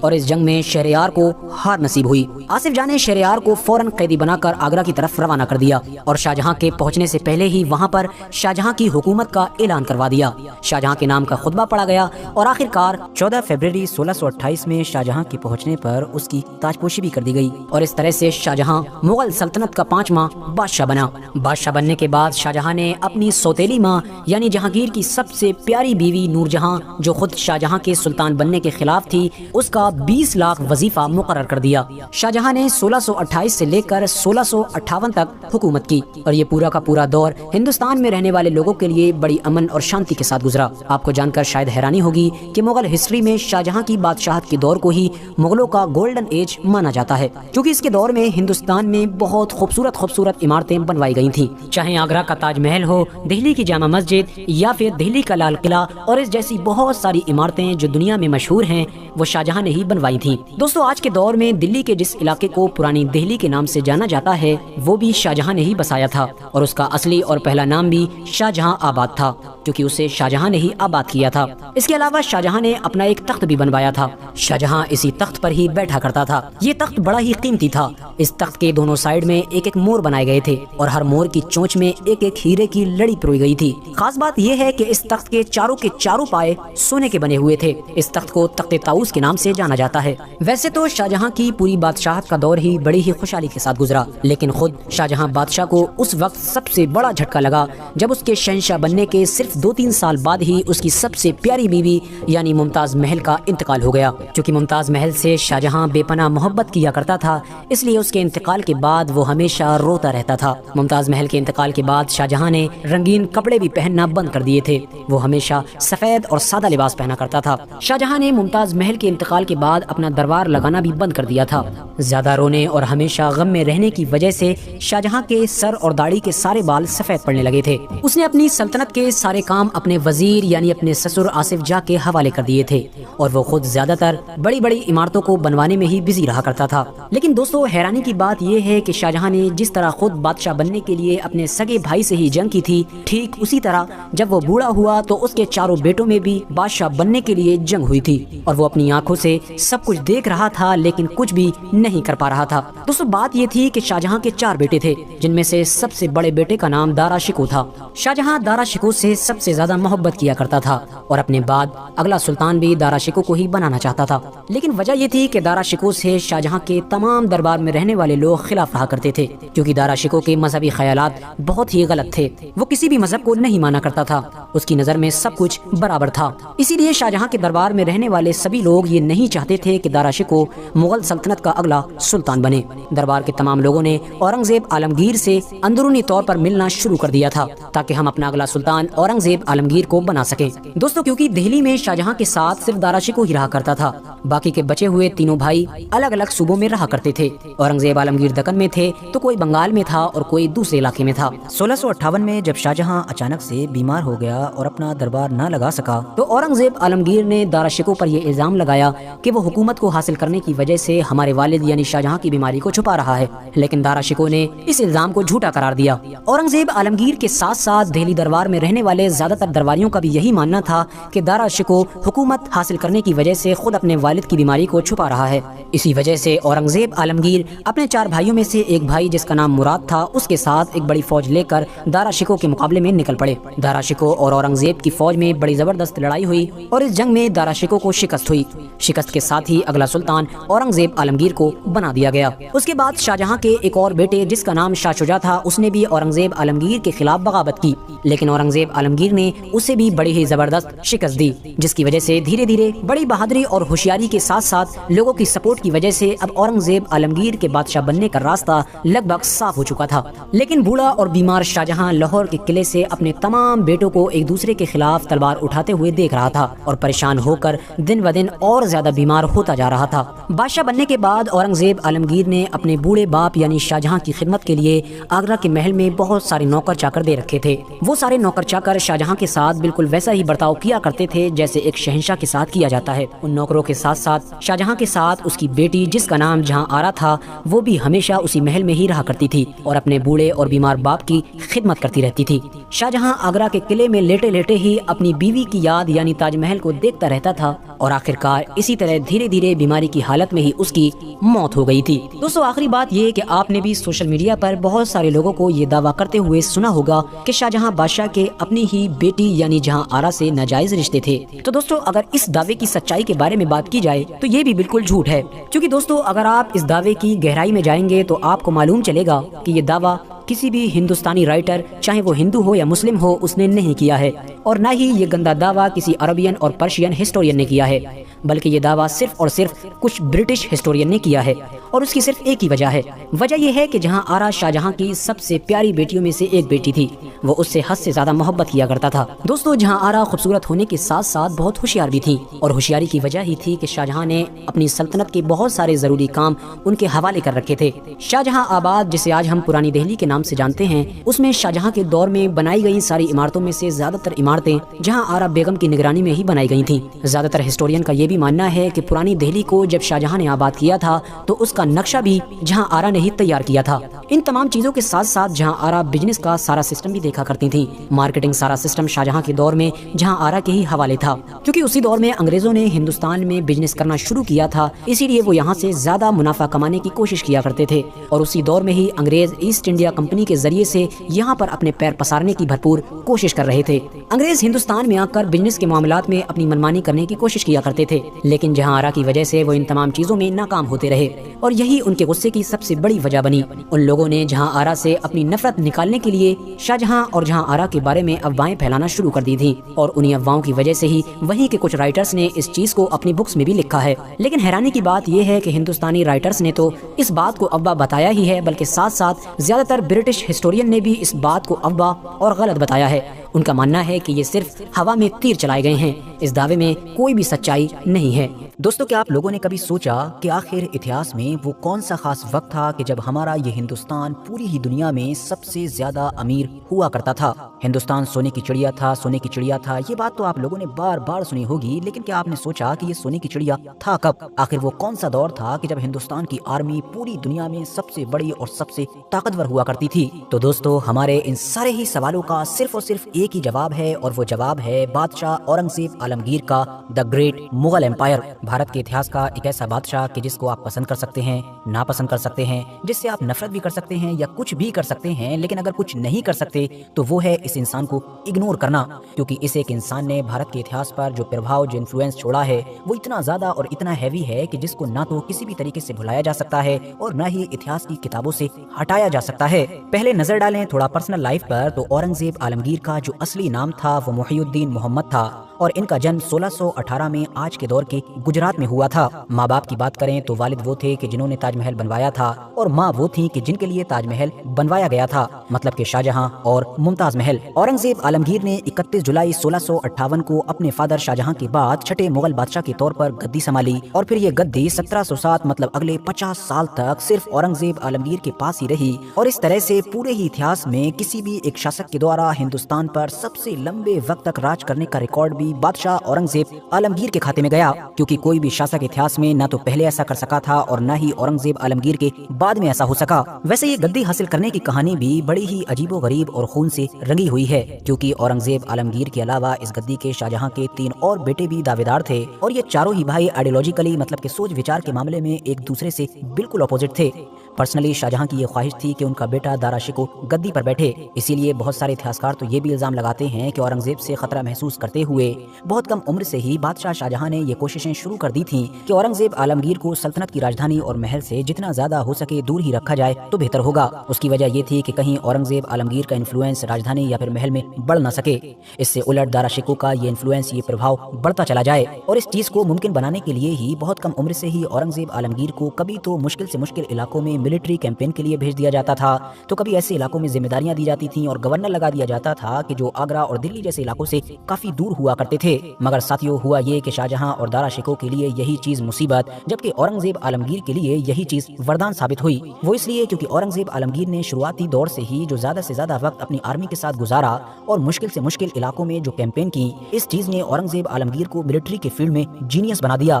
اور اس جنگ میں شہریار کو ہار نصیب ہوئی۔ آصف جاں نے شہریار کو فوراً قیدی بنا کر آگرہ کی طرف روانہ کر دیا اور شاہجہاں کے پہنچنے سے پہلے ہی وہاں پر شاہجہاں کی حکومت کا اعلان کروا دیا۔ شاہجہاں کے نام کا خطبہ پڑھا گیا اور آخرکار 14 فروری 1628 میں شاہجہاں کے پہنچنے پر اس کی تاجپوشی بھی کر دی گئی اور اس طرح سے شاہجہاں مغل سلطنت کا 5واں بادشاہ بنا۔ بادشاہ بننے کے بعد شاہجہاں نے اپنی سوتیلی ماں یعنی جہانگیر کی سب سے پیاری بیوی نور جہاں، جو خود شاہجہاں کے سلطان بننے کے خلاف تھی، اس کا 20 لاکھ وظیفہ مقرر کر دیا۔ شاہجہاں نے 1628 سے لے کر 1658 تک حکومت کی اور یہ پورا کا پورا دور ہندوستان میں رہنے والے لوگوں کے لیے بڑی امن اور شانتی کے ساتھ گزرا۔ آپ کو جان کر شاید حیرانی ہوگی کہ مغل ہسٹری میں شاہجہاں کی بادشاہت کے دور کو ہی مغلوں کا گولڈن ایج مانا جاتا ہے، کیونکہ اس کے دور میں ہندوستان میں بہت خوبصورت عمارتیں بنوائی گئی تھیں، چاہے آگرہ کا تاج محل ہو، دہلی کی جامع مسجد یا پھر دہلی کا لال قلعہ، اور اس جیسی بہت ساری عمارتیں جو دنیا میں مشہور ہیں وہ شاہجہاں نے ہی بنوائی تھیں۔ دوستو، آج کے دور میں دلی کے جس علاقے کو پرانی دہلی کے نام سے جانا جاتا ہے وہ بھی شاہجہاں نے ہی بسایا تھا اور اس کا اصلی اور پہلا نام بھی شاہجہاں آباد تھا، کیونکہ اسے شاہجہاں نے ہی آباد کیا تھا۔ اس کے علاوہ شاہجہاں نے اپنا ایک تخت بھی بنوایا تھا۔ شاہجہاں اسی تخت پر ہی بیٹھا کرتا تھا۔ یہ تخت بڑا ہی قیمتی تھا۔ اس تخت کے دونوں سائیڈ میں ایک ایک مور بنائے گئے تھے اور ہر مور کی چونچ میں ایک ایک ہیرے کی لڑی پروئی گئی تھی۔ خاص بات یہ ہے کہ اس تخت کے چاروں پائے سونے کے بنے ہوئے تھے۔ اس تخت کو تخت طاؤس کے نام سے جانا جاتا ہے۔ ویسے تو شاہجہاں کی پوری بادشاہت کا دور ہی بڑی ہی خوشحالی کے ساتھ گزرا، لیکن خود شاہجہاں بادشاہ کو اس وقت سب سے بڑا جھٹکا لگا جب اس کے شہنشاہ بننے کے صرف 2-3 سال بعد ہی اس کی سب سے پیاری بیوی یعنی ممتاز محل کا انتقال ہو گیا۔ چونکہ ممتاز محل سے شاہجہاں بے پناہ محبت کیا کرتا تھا، اس لیے اس کے انتقال کے بعد وہ ہمیشہ روتا رہتا تھا۔ ممتاز محل کے انتقال کے بعد شاہجہاں نے رنگین کپڑے بھی پہننا بند کر دیے تھے۔ وہ ہمیشہ سفید اور سادہ لباس پہنا کرتا تھا۔ شاہجہاں نے ممتاز محل کے انتقال کے بعد اپنا دربار لگانا بھی بند کر دیا تھا۔ زیادہ رونے اور ہمیشہ غم میں رہنے کی وجہ سے شاہجہاں کے سر اور داڑھی کے سارے بال سفید پڑنے لگے تھے۔ اس نے اپنی سلطنت کے سارے کام اپنے وزیر یعنی اپنے سسر آصف جاں کے حوالے کر دیے تھے اور وہ خود زیادہ تر بڑی بڑی عمارتوں کو بنوانے میں ہی بزی رہا کرتا تھا۔ لیکن دوستو، حیرانی کی بات یہ ہے کہ شاہجہاں نے جس طرح خود بادشاہ بننے کے لیے اپنے سگے بھائی سے ہی جنگ کی تھی، ٹھیک اسی طرح جب وہ بوڑھا ہوا تو اس کے چاروں بیٹوں میں بھی بادشاہ بننے کے لیے جنگ ہوئی تھی اور وہ اپنی آنکھوں سے سب کچھ دیکھ رہا تھا لیکن کچھ بھی نہیں کر پا رہا تھا۔ دوستو، بات یہ تھی کہ شاہجہاں کے 4 بیٹے تھے، جن میں سے سب سے بڑے بیٹے کا نام دارا شکوہ تھا۔ شاہجہاں دارا شکوہ سے سب سے زیادہ محبت کیا کرتا تھا اور اپنے بعد اگلا سلطان بھی دارا شکوہ کو ہی بنانا چاہتا تھا، لیکن وجہ یہ تھی کہ دارا شکوہ سے شاہجہاں کے تمام دربار میں رہنے والے لوگ خلاف رہا کرتے تھے، کیونکہ دارا شکوہ کے مذہبی خیالات بہت ہی غلط تھے۔ وہ کسی بھی مذہب کو نہیں مانا کرتا تھا، اس کی نظر میں سب کچھ برابر تھا۔ اسی لیے شاہجہاں کے دربار میں رہنے والے سبھی لوگ یہ نہیں چاہتے تھے کہ دارا شکوہ مغل سلطنت کا اگلا سلطان بنے۔ دربار کے تمام لوگوں نے اورنگزیب عالمگیر سے اندرونی طور پر ملنا شروع کر دیا تھا تاکہ ہم اپنا اگلا سلطان اورنگزیب عالمگیر کو بنا سکیں۔ دوستو، کیونکہ دہلی میں شاہجہاں کے ساتھ صرف دارا شکوہ ہی رہا کرتا تھا، باقی کے بچے ہوئے تینوں بھائی الگ الگ صوبوں میں رہا کرتے تھے۔ اورنگزیب عالمگیر دکن میں تھے تو کوئی بنگال میں تھا اور کوئی دوسرے علاقے میں تھا۔ 1658 میں جب شاہجہاں اچانک سے بیمار ہو گیا اور اپنا دربار نہ لگا سکا تو اورنگزیب عالمگیر نے دارا شکوہ پر یہ الزام لگایا کہ وہ حکومت کو حاصل کرنے کی وجہ سے ہمارے والد یعنی شاہجہاں کی بیماری کو چھپا رہا ہے، لیکن دارا شکوہ نے اس الزام کو جھوٹا قرار دیا۔ اورنگزیب عالمگیر کے ساتھ ساتھ دہلی دربار میں رہنے والے زیادہ تر درباریوں کا بھی یہی ماننا تھا کہ دارا شکوہ حکومت حاصل کرنے کی وجہ سے خود اپنے والد کی بیماری کو چھپا رہا ہے۔ اسی وجہ سے اورنگزیب عالمگیر اپنے 4 بھائیوں میں سے ایک بھائی جس کا نام مراد تھا، اس کے ساتھ ایک بڑی فوج لے کر دارا شکوہ کے مقابلے میں نکل پڑے۔ دارا شکوہ اور اورنگزیب کی فوج میں بڑی زبردست لڑائی ہوئی اور اس جنگ میں دارا شکوہ کو شکست ہوئی۔ شکست کے ساتھ ہی اگلا سلطان اورنگزیب عالمگیر کو بنا دیا گیا۔ اس کے بعد شاہجہاں کے ایک اور بیٹے جس کا نام شاہ شجاع تھا، اس نے بھی اورنگزیب عالمگیر کے خلاف بغاوت کی، لیکن اورنگزیب عالمگیر نے اسے بھی بڑی ہی زبردست شکست دی، جس کی وجہ سے دھیرے دھیرے بڑی بہادری اور ہوشیاری کے ساتھ ساتھ لوگوں کی سپورٹ کی وجہ سے اب اورنگزیب عالمگیر کے بادشاہ بننے کا راستہ لگ بھگ صاف ہو چکا تھا۔ لیکن بوڑھا اور بیمار شاہجہاں لاہور کے قلعے سے اپنے تمام بیٹوں کو ایک دوسرے کے خلاف تلوار اٹھاتے ہوئے دیکھ رہا تھا اور پریشان ہو کر دن ب دن اور زیادہ بیمار ہوتا جا رہا تھا۔ بادشاہ بننے کے بعد اورنگزیب عالمگیر نے اپنے بوڑھے باپ یعنی شاہجہاں کی خدمت کے لیے آگرہ کے محل میں بہت سارے نوکر چاکر دے رکھے تھے۔ وہ سارے نوکر چاکر شاہجہاں کے ساتھ بالکل ویسا ہی برتاؤ کیا کرتے تھے جیسے ایک شہنشاہ کے ساتھ کیا جاتا ہے۔ ان نوکروں کے ساتھ ساتھ شاہجہاں کے ساتھ اس کی بیٹی جس کا نام جہاں آرا تھا، وہ بھی ہمیشہ اسی محل میں ہی رہا کرتی تھی اور اپنے بوڑھے اور بیمار باپ کی خدمت کرتی رہتی تھی۔ شاہجہاں آگرہ کے قلعے میں لیٹے لیٹے ہی اپنی بیوی بیوی کی یاد یعنی تاج محل کو دیکھتا رہتا تھا اور آخرکار اسی طرح دھیرے دھیرے بیماری کی حالت میں ہی اس کی موت ہو گئی تھی۔ دوستو آخری بات یہ کہ آپ نے بھی سوشل میڈیا پر بہت سارے لوگوں کو یہ دعویٰ کرتے ہوئے سنا ہوگا کہ شاہجہاں بادشاہ کے اپنی ہی بیٹی یعنی جہاں آرا سے ناجائز رشتے تھے۔ تو دوستو اگر اس دعوے کی سچائی کے بارے میں بات کی جائے تو یہ بھی بالکل جھوٹ ہے، کیونکہ دوستو اگر آپ اس دعوے کی گہرائی میں جائیں گے تو آپ کو معلوم چلے گا کہ یہ دعویٰ کسی بھی ہندوستانی رائٹر چاہے وہ ہندو ہو یا مسلم ہو اس نے نہیں کیا ہے، اور نہ ہی یہ گندا دعویٰ کسی عربین اور پرشین ہسٹورین نے کیا ہے، بلکہ یہ دعویٰ صرف اور صرف کچھ برٹش ہسٹورین نے کیا ہے، اور اس کی صرف ایک ہی وجہ ہے۔ وجہ یہ ہے کہ جہاں آرا شاہجہاں کی سب سے پیاری بیٹیوں میں سے ایک بیٹی تھی، وہ اس سے حد سے زیادہ محبت کیا کرتا تھا۔ دوستو جہاں آرا خوبصورت ہونے کے ساتھ ساتھ بہت ہوشیار بھی تھی، اور ہوشیاری کی وجہ ہی تھی کہ شاہجہاں نے اپنی سلطنت کے بہت سارے ضروری کام ان کے حوالے کر رکھے تھے۔ شاہجہاں آباد جسے آج ہم پرانی دہلی کے نام سے جانتے ہیں، اس میں شاہجہاں کے دور میں بنائی گئی ساری عمارتوں میں سے زیادہ تر عمارتیں جہاں آرا بیگم کی نگرانی میں ہی بنائی گئی تھیں۔ زیادہ تر ہسٹورین کا یہ بھی ماننا ہے کہ پرانی دہلی کو جب شاہجہاں نے آباد کیا تھا تو اس کا نقشہ بھی جہاں آرا نے ہی تیار کیا تھا۔ ان تمام چیزوں کے ساتھ ساتھ جہاں آرا بزنس کا سارا سسٹم بھی دیکھا کرتی تھیں۔ مارکیٹنگ سارا سسٹم شاہجہاں کے دور میں جہاں آرا کے ہی حوالے تھا، کیونکہ اسی دور میں انگریزوں نے ہندوستان میں بزنس کرنا شروع کیا تھا، اسی لیے وہ یہاں سے زیادہ منافع کمانے کی کوشش کیا کرتے تھے، اور اسی دور میں ہی انگریز ایسٹ انڈیا کمپنی کے ذریعے سے یہاں پر اپنے پیر پسارنے کی بھرپور کوشش کر رہے تھے۔ انگریز ہندوستان میں آ کر بزنس کے معاملات میں اپنی منمانی کرنے کی کوشش کیا کرتے تھے، لیکن جہاں آرا کی وجہ سے وہ ان تمام چیزوں میں ناکام ہوتے رہے، اور یہی ان کے غصے کی سب سے بڑی وجہ بنی۔ ان لوگوں نے جہاں آرا سے اپنی نفرت نکالنے کے لیے شاہجہاں اور جہاں آرا کے بارے میں افواہیں پھیلانا شروع کر دی تھیں، اور انہی افواہوں کی وجہ سے ہی وہیں کے کچھ رائٹرز نے اس چیز کو اپنی بکس میں بھی لکھا ہے۔ لیکن حیرانی کی بات یہ ہے کہ ہندوستانی رائٹرز نے تو اس بات کو افواہ بتایا ہی ہے، بلکہ ساتھ ساتھ زیادہ تر برٹش ہسٹورین نے بھی اس بات کو افواہ اور غلط بتایا ہے۔ ان کا ماننا ہے کہ یہ صرف ہوا میں تیر چلائے گئے ہیں، اس دعوے میں کوئی بھی سچائی نہیں ہے۔ دوستو کیا آپ لوگوں نے کبھی سوچا کہ آخر اتہاس میں وہ کون سا خاص وقت تھا کہ جب ہمارا یہ ہندوستان پوری ہی دنیا میں سب سے زیادہ امیر ہوا کرتا تھا؟ ہندوستان سونے کی چڑیا تھا، سونے کی چڑیا تھا، یہ بات تو آپ لوگوں نے بار بار سنی ہوگی، لیکن کیا آپ نے سوچا کہ یہ سونے کی چڑیا تھا کب؟ آخر وہ کون سا دور تھا کہ جب ہندوستان کی آرمی پوری دنیا میں سب سے بڑی اور سب سے طاقتور ہوا کرتی تھی؟ تو دوستو ہمارے ان سارے ہی سوالوں کا صرف اور صرف ایک ہی جواب ہے، اور وہ جواب ہے بادشاہ اورنگزیب عالمگیر کا، the great Mughal empire. Bharat کے اتہاس کا ایک ایسا بادشاہ کہ جس کو آپ پسند کر سکتے ہیں، ناپسند کر سکتے ہیں، جس سے آپ نفرت بھی کر سکتے ہیں یا کچھ بھی کر سکتے ہیں، لیکن اگر کچھ نہیں کر سکتے تو وہ ہے اس انسان کو اگنور کرنا، کیونکہ اس ایک انسان نے بھارت کے اتہاس پر جو پربھاؤ، جو انفلوئنس چھوڑا ہے وہ اتنا زیادہ اور اتنا ہیوی ہے کہ جس کو نہ تو کسی بھی طریقے سے بھلایا جا سکتا ہے اور نہ ہی اتہاس کی کتابوں سے ہٹایا جا سکتا ہے۔ پہلے نظر ڈالیں تھوڑا پرسنل لائف پر، تو اورنگزیب عالمگیر کا جو اصلی نام تھا وہ محی الدین محمد تھا، اور ان کا جنم 1618 میں آج کے دور کے گجرات میں ہوا تھا۔ ماں باپ کی بات کریں تو والد وہ تھے کہ جنہوں نے تاج محل بنوایا تھا، اور ماں وہ تھیں کہ جن کے لیے تاج محل بنوایا گیا تھا، مطلب کہ شاہجہاں اور ممتاز محل۔ اورنگزیب عالمگیر نے 31 جولائی 1658 کو اپنے فادر شاہجہاں کے بعد چھٹے مغل بادشاہ کے طور پر گدی سنبھالی، اور پھر یہ گدی 1707 مطلب اگلے 50 سال تک صرف اورنگزیب عالمگیر کے پاس ہی رہی، اور اس طرح سے پورے ہی اتہاس میں کسی بھی ایک شاسک کے دوارا ہندوستان پر سب سے لمبے وقت تک راج کرنے کا ریکارڈ بھی بادشاہ اورنگزیب عالمگیر کے کھاتے میں گیا، کیونکہ کوئی بھی شاسک اتہاس میں نہ تو پہلے ایسا کر سکا تھا اور نہ ہی اورنگزیب عالمگیر کے بعد میں ایسا ہو سکا۔ ویسے یہ گدی حاصل کرنے کی کہانی بھی بڑی ہی عجیب و غریب اور خون سے رنگی ہوئی ہے، کیونکہ اورنگزیب عالمگیر کے علاوہ اس گدی کے شاہجہاں کے 3 اور بیٹے بھی دعویدار تھے، اور یہ چاروں ہی بھائی آئیڈیولوجیکلی مطلب کہ سوچ وچار کے معاملے میں ایک دوسرے سے بالکل اپوزٹ تھے۔ پرسنلی شاہجہاں کی یہ خواہش تھی کہ ان کا بیٹا دارا شکو گدی پر بیٹھے، اسی لیے بہت سارے اتہاسکار تو یہ بھی الزام لگاتے ہیں کہ اورنگزیب سے خطرہ محسوس کرتے ہوئے بہت کم عمر سے ہی بادشاہ شاہجہاں نے یہ کوششیں شروع کر دی تھیں کہ اورنگزیب عالمگیر کو سلطنت کی راجدھانی اور محل سے جتنا زیادہ ہو سکے دور ہی رکھا جائے تو بہتر ہوگا۔ اس کی وجہ یہ تھی کہ کہیں اورنگزیب عالمگیر کا انفلوئنس راجدھانی یا پھر محل میں بڑھ نہ سکے، اس سے الٹ دارا شکو کا یہ انفلوئنس، یہ پربھاؤ بڑھتا چلا جائے، اور اس چیز کو ممکن بنانے کے لیے ہی بہت کم عمر سے ہی اورنگزیب عالمگیر کو کبھی تو مشکل سے مشکل علاقوں میں ملٹری کیمپین کے لیے بھیج دیا جاتا تھا، تو کبھی ایسے علاقوں میں ذمہ داریاں دی جاتی تھیں اور گورنر لگا دیا جاتا تھا کہ جو آگرہ اور دلی جیسے علاقوں سے کافی دور ہوا کرتے تھے۔ مگر ساتھیوں ہوا یہ کہ شاہجہاں اور دارا شکو کے لیے یہی چیز مصیبت، جبکہ اورنگزیب عالمگیر کے لیے یہی چیز وردان ثابت ہوئی۔ وہ اس لیے کیونکہ اورنگزیب عالمگیر نے شروعاتی دور سے ہی جو زیادہ سے زیادہ وقت اپنی آرمی کے ساتھ گزارا اور مشکل سے مشکل علاقوں میں جو کیمپین کی، اس چیز نے اورنگزیب عالمگیر کو ملٹری کے فیلڈ میں جینیس بنا دیا۔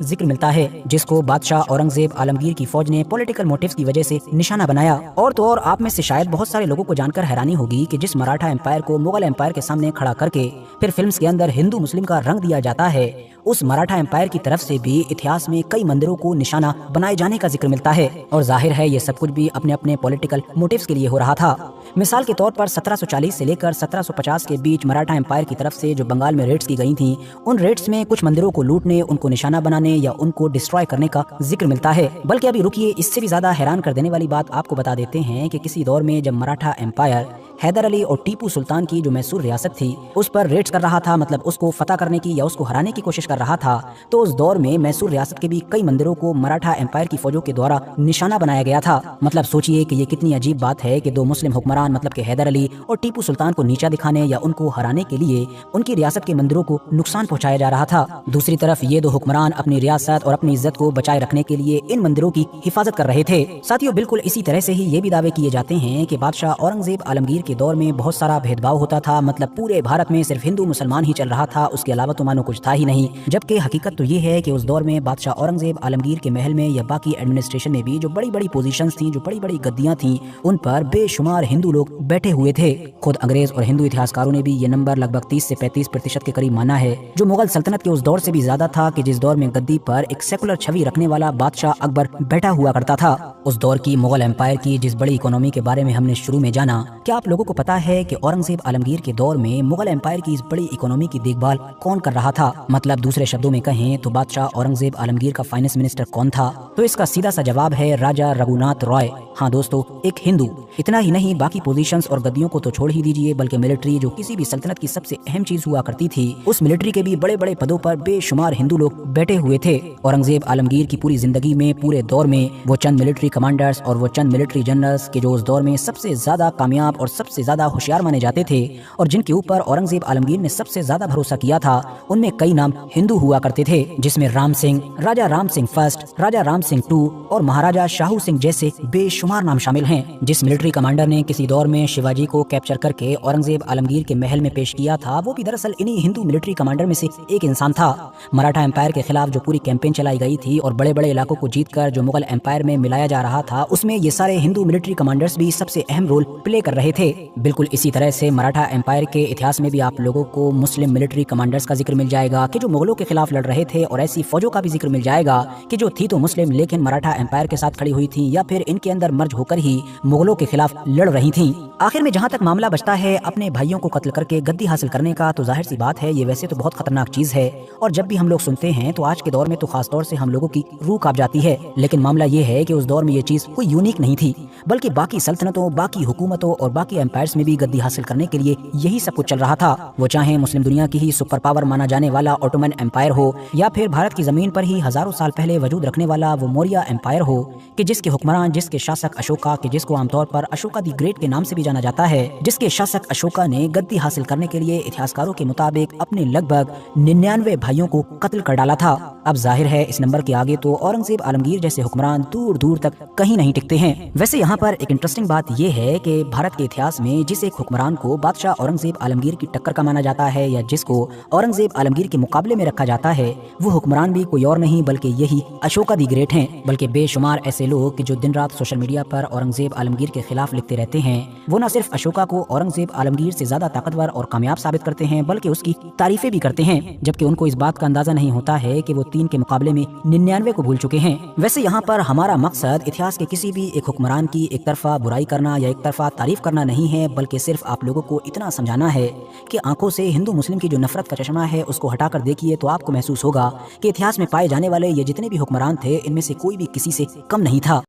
ذکر ملتا ہے، جس کو بادشاہ اورنگزیب عالمگیر کی فوج نے پولیٹیکل موٹیوز کی وجہ سے نشانہ بنایا۔ اور تو اور آپ میں سے شاید بہت سارے لوگوں کو جان کر حیرانی ہوگی کہ جس مراٹھا امپائر کو مغل امپائر کے سامنے کھڑا کر کے پھر فلمز کے اندر ہندو مسلم کا رنگ دیا جاتا ہے، اس مراٹھا امپائر کی طرف سے بھی اتہاس میں کئی مندروں کو نشانہ بنائے جانے کا ذکر ملتا ہے، اور ظاہر ہے یہ سب کچھ بھی اپنے اپنے پولیٹیکل موٹیوز کے لیے ہو رہا تھا۔ مثال کے طور پر 1740 سے لے کر 1750 کے بیچ مراٹھا امپائر کی طرف سے جو بنگال میں ریڈز کی گئی تھیں، ان ریڈز میں کچھ مندروں کو لوٹنے، ان کو نشانہ بنانے یا ان کو ڈسٹرائے کرنے کا ذکر ملتا ہے۔ بلکہ ابھی رکیے، اس سے بھی زیادہ حیران کر دینے والی بات آپ کو بتا دیتے ہیں کہ کسی دور میں جب مراٹھا امپائر حیدر علی اور ٹیپو سلطان کی جو میسور ریاست تھی اس پر ریڈز کر رہا تھا، مطلب اس کو فتح کرنے کی یا اس کو ہرانے کی کوشش کر رہا تھا، تو اس دور میں میسور ریاست کے بھی کئی مندروں کو مراٹھا امپائر کی فوجوں کے دوارا نشانہ بنایا گیا تھا۔ مطلب سوچئے کہ یہ کتنی عجیب بات ہے کہ دو مسلم حکمران مطلب کہ حیدر علی اور ٹیپو سلطان کو نیچا دکھانے یا ان کو ہرانے کے لیے ان کی ریاست کے مندروں کو نقصان پہنچایا جا رہا تھا، دوسری طرف یہ دو حکمران اپنی ریاست اور اپنی عزت کو بچائے رکھنے کے لیے ان مندروں کی حفاظت کر رہے تھے۔ ساتھیوں، بالکل اسی طرح سے ہی یہ بھی دعوے کیے جاتے ہیں کہ بادشاہ اورنگزیب عالمگیر کے دور میں بہت سارا بھید بھاؤ ہوتا تھا، مطلب پورے بھارت میں صرف ہندو مسلمان ہی چل رہا تھا، اس کے علاوہ تو مانو کچھ تھا ہی نہیں، جبکہ حقیقت تو یہ ہے کہ اس دور میں بادشاہ اورنگزیب عالمگیر کے محل میں یا باقی ایڈمنسٹریشن میں بھی جو بڑی بڑی پوزیشنز تھیں، جو بڑی بڑی گدیاں تھیں، ان پر بے شمار ہندو لوگ بیٹھے ہوئے تھے۔ خود انگریز اور ہندو اتہاسکاروں نے بھی یہ نمبر لگ بھگ 30 سے 35% کے قریب مانا ہے، جو مغل سلطنت کے اس دور سے بھی زیادہ تھا کہ جس دور میں گدی پر ایک سیکولر چھوی رکھنے والا بادشاہ اکبر بیٹھا ہوا کرتا تھا۔ اس دور کی مغل امپائر کی جس بڑی اکانومی کے بارے میں ہم نے شروع میں جانا، کیا آپ لوگوں کو پتا ہے کہ اورنگزیب عالمگیر کے دور میں مغل امپائر کی اس بڑی اکانومی کی دیکھ بھال کون کر رہا تھا؟ مطلب دوسرے شبدوں میں کہیں تو بادشاہ اورنگزیب عالمگیر کا فائنانس منسٹر کون تھا؟ تو اس کا سیدھا سا جواب ہے راجا رگھوناتھ رائے۔ ہاں دوستو، ایک ہندو۔ اتنا ہی نہیں، باقی پوزیشنز اور گدیوں کو تو چھوڑ ہی دیجئے، بلکہ ملٹری جو کسی بھی سلطنت کی سب سے اہم چیز ہوا کرتی تھی، اس ملٹری کے بھی بڑے بڑے پدوں پر بے شمار ہندو لوگ بیٹھے ہوئے تھے۔ اورنگزیب عالمگیر کی پوری زندگی میں، پورے دور میں، وہ چند ملٹری کمانڈرز اور وہ چند ملٹری جنرلز کے جو اس دور میں سب سے زیادہ کامیاب اور سب سے زیادہ ہوشیار مانے جاتے تھے اور جن کے اوپر اورنگزیب عالمگیر نے سب سے زیادہ بھروسہ کیا تھا، ان میں کئی نام ہندو ہوا کرتے تھے، جس میں رام سنگھ، راجا رام سنگھ فرسٹ، راجا رام سنگھ ٹو اور مہاراجا شاہو سنگھ جیسے بے شمار نام شامل ہیں۔ جس ملٹری کمانڈر نے کسی دور میں شیواجی کو کیپچر کر کے اورنگزیب عالمگیر کے محل میں پیش کیا تھا، وہ بھی دراصل انہی ہندو ملٹری کمانڈر میں سے ایک انسان تھا۔ مراٹھا امپائر کے خلاف جو پوری کیمپین چلائی گئی تھی اور بڑے بڑے علاقوں کو جیت کر جو مغل امپائر میں ملایا جا رہا تھا، اس میں یہ سارے ہندو ملٹری کمانڈرز بھی سب سے اہم رول پلے کر رہے تھے۔ بالکل اسی طرح سے مراٹھا امپائر کے اتہاس میں بھی آپ لوگوں کو مسلم ملٹری کمانڈرز کا ذکر مل جائے گا کہ جو مغلوں کے خلاف لڑ رہے تھے، اور ایسی فوجوں کا بھی ذکر مل جائے گا کہ جو تھی تو مسلم لیکن مراٹھا امپائر کے ساتھ کھڑی ہوئی تھیں یا پھر ان کے اندر مرج ہو کر ہی مغلوں کے خلاف لڑ رہی تھیں۔ آخر میں جہاں تک معاملہ بچتا ہے اپنے بھائیوں کو قتل کر کے گدی حاصل کرنے کا، تو ظاہر سی بات ہے یہ ویسے تو بہت خطرناک چیز ہے، اور جب بھی ہم لوگ سنتے ہیں تو آج کے دور میں تو خاص طور سے ہم لوگوں کی روح کانپ جاتی ہے، لیکن معاملہ یہ ہے کہ اس دور میں یہ چیز کوئی یونیک نہیں تھی، بلکہ باقی سلطنتوں، باقی حکومتوں اور باقی امپائرز میں بھی گدی حاصل کرنے کے لیے یہی سب کچھ چل رہا تھا، وہ چاہے مسلم دنیا کی ہی سپر پاور مانا جانے والا اوٹومن امپائر ہو، یا پھر بھارت کی زمین پر ہی ہزاروں سال پہلے وجود رکھنے والا وہ موریہ امپائر ہو، کہ جس کے حکمران، جس کے شاسک اشوکا، کہ جس کو عام طور پر اشوکا دی گریٹ کے نام سے بھی جانا جاتا ہے، جس کے شاسک اشوکا نے گدی حاصل کرنے کے لیے اتہاسکاروں کے مطابق اپنے لگ بھگ 99 بھائیوں کو قتل کر ڈالا تھا۔ اب ظاہر ہے اس نمبر کے آگے تو اورنگزیب عالمگیر جیسے حکمران دور دور تک کہیں نہیں ٹکتے ہیں۔ ویسے یہاں پر ایک انٹرسٹنگ بات یہ ہے کہ بھارت کے اتہاس میں جس ایک حکمران کو بادشاہ اورنگزیب عالمگیر کی ٹکر کا مانا جاتا ہے یا جس کو اورنگزیب عالمگیر کے مقابلے میں رکھا جاتا ہے، وہ حکمران بھی کوئی اور نہیں بلکہ یہی اشوکا دی گریٹ ہیں۔ بلکہ بے شمار ایسے لوگ کہ جو دن رات سوشل میڈیا پر اورنگزیب عالمگیر کے خلاف لکھتے رہتے ہیں، وہ نہ صرف اشوکا کو اورنگزیب عالمگیر سے زیادہ طاقتور اور کامیاب ثابت کرتے ہیں بلکہ اس کی تعریفیں بھی کرتے ہیں، جبکہ ان کو اس بات کا اندازہ نہیں ہوتا ہے کہ وہ 3 کے مقابلے میں 99 کو بھول چکے ہیں۔ ویسے یہاں پر ہمارا مقصد اتہاس کے کسی بھی ایک حکمران کی ایک طرفہ برائی کرنا یا ایک طرفہ تعریف کرنا نہیں ہے، بلکہ صرف آپ لوگوں کو اتنا سمجھانا ہے کہ آنکھوں سے ہندو مسلم کی جو نفرت کا چشمہ ہے اس کو ہٹا کر دیکھیے تو آپ کو محسوس ہوگا کہ اتہاس میں پائے جانے والے یہ جتنے بھی حکمران تھے ان میں سے کوئی بھی کسی سے کم نہیں تھا۔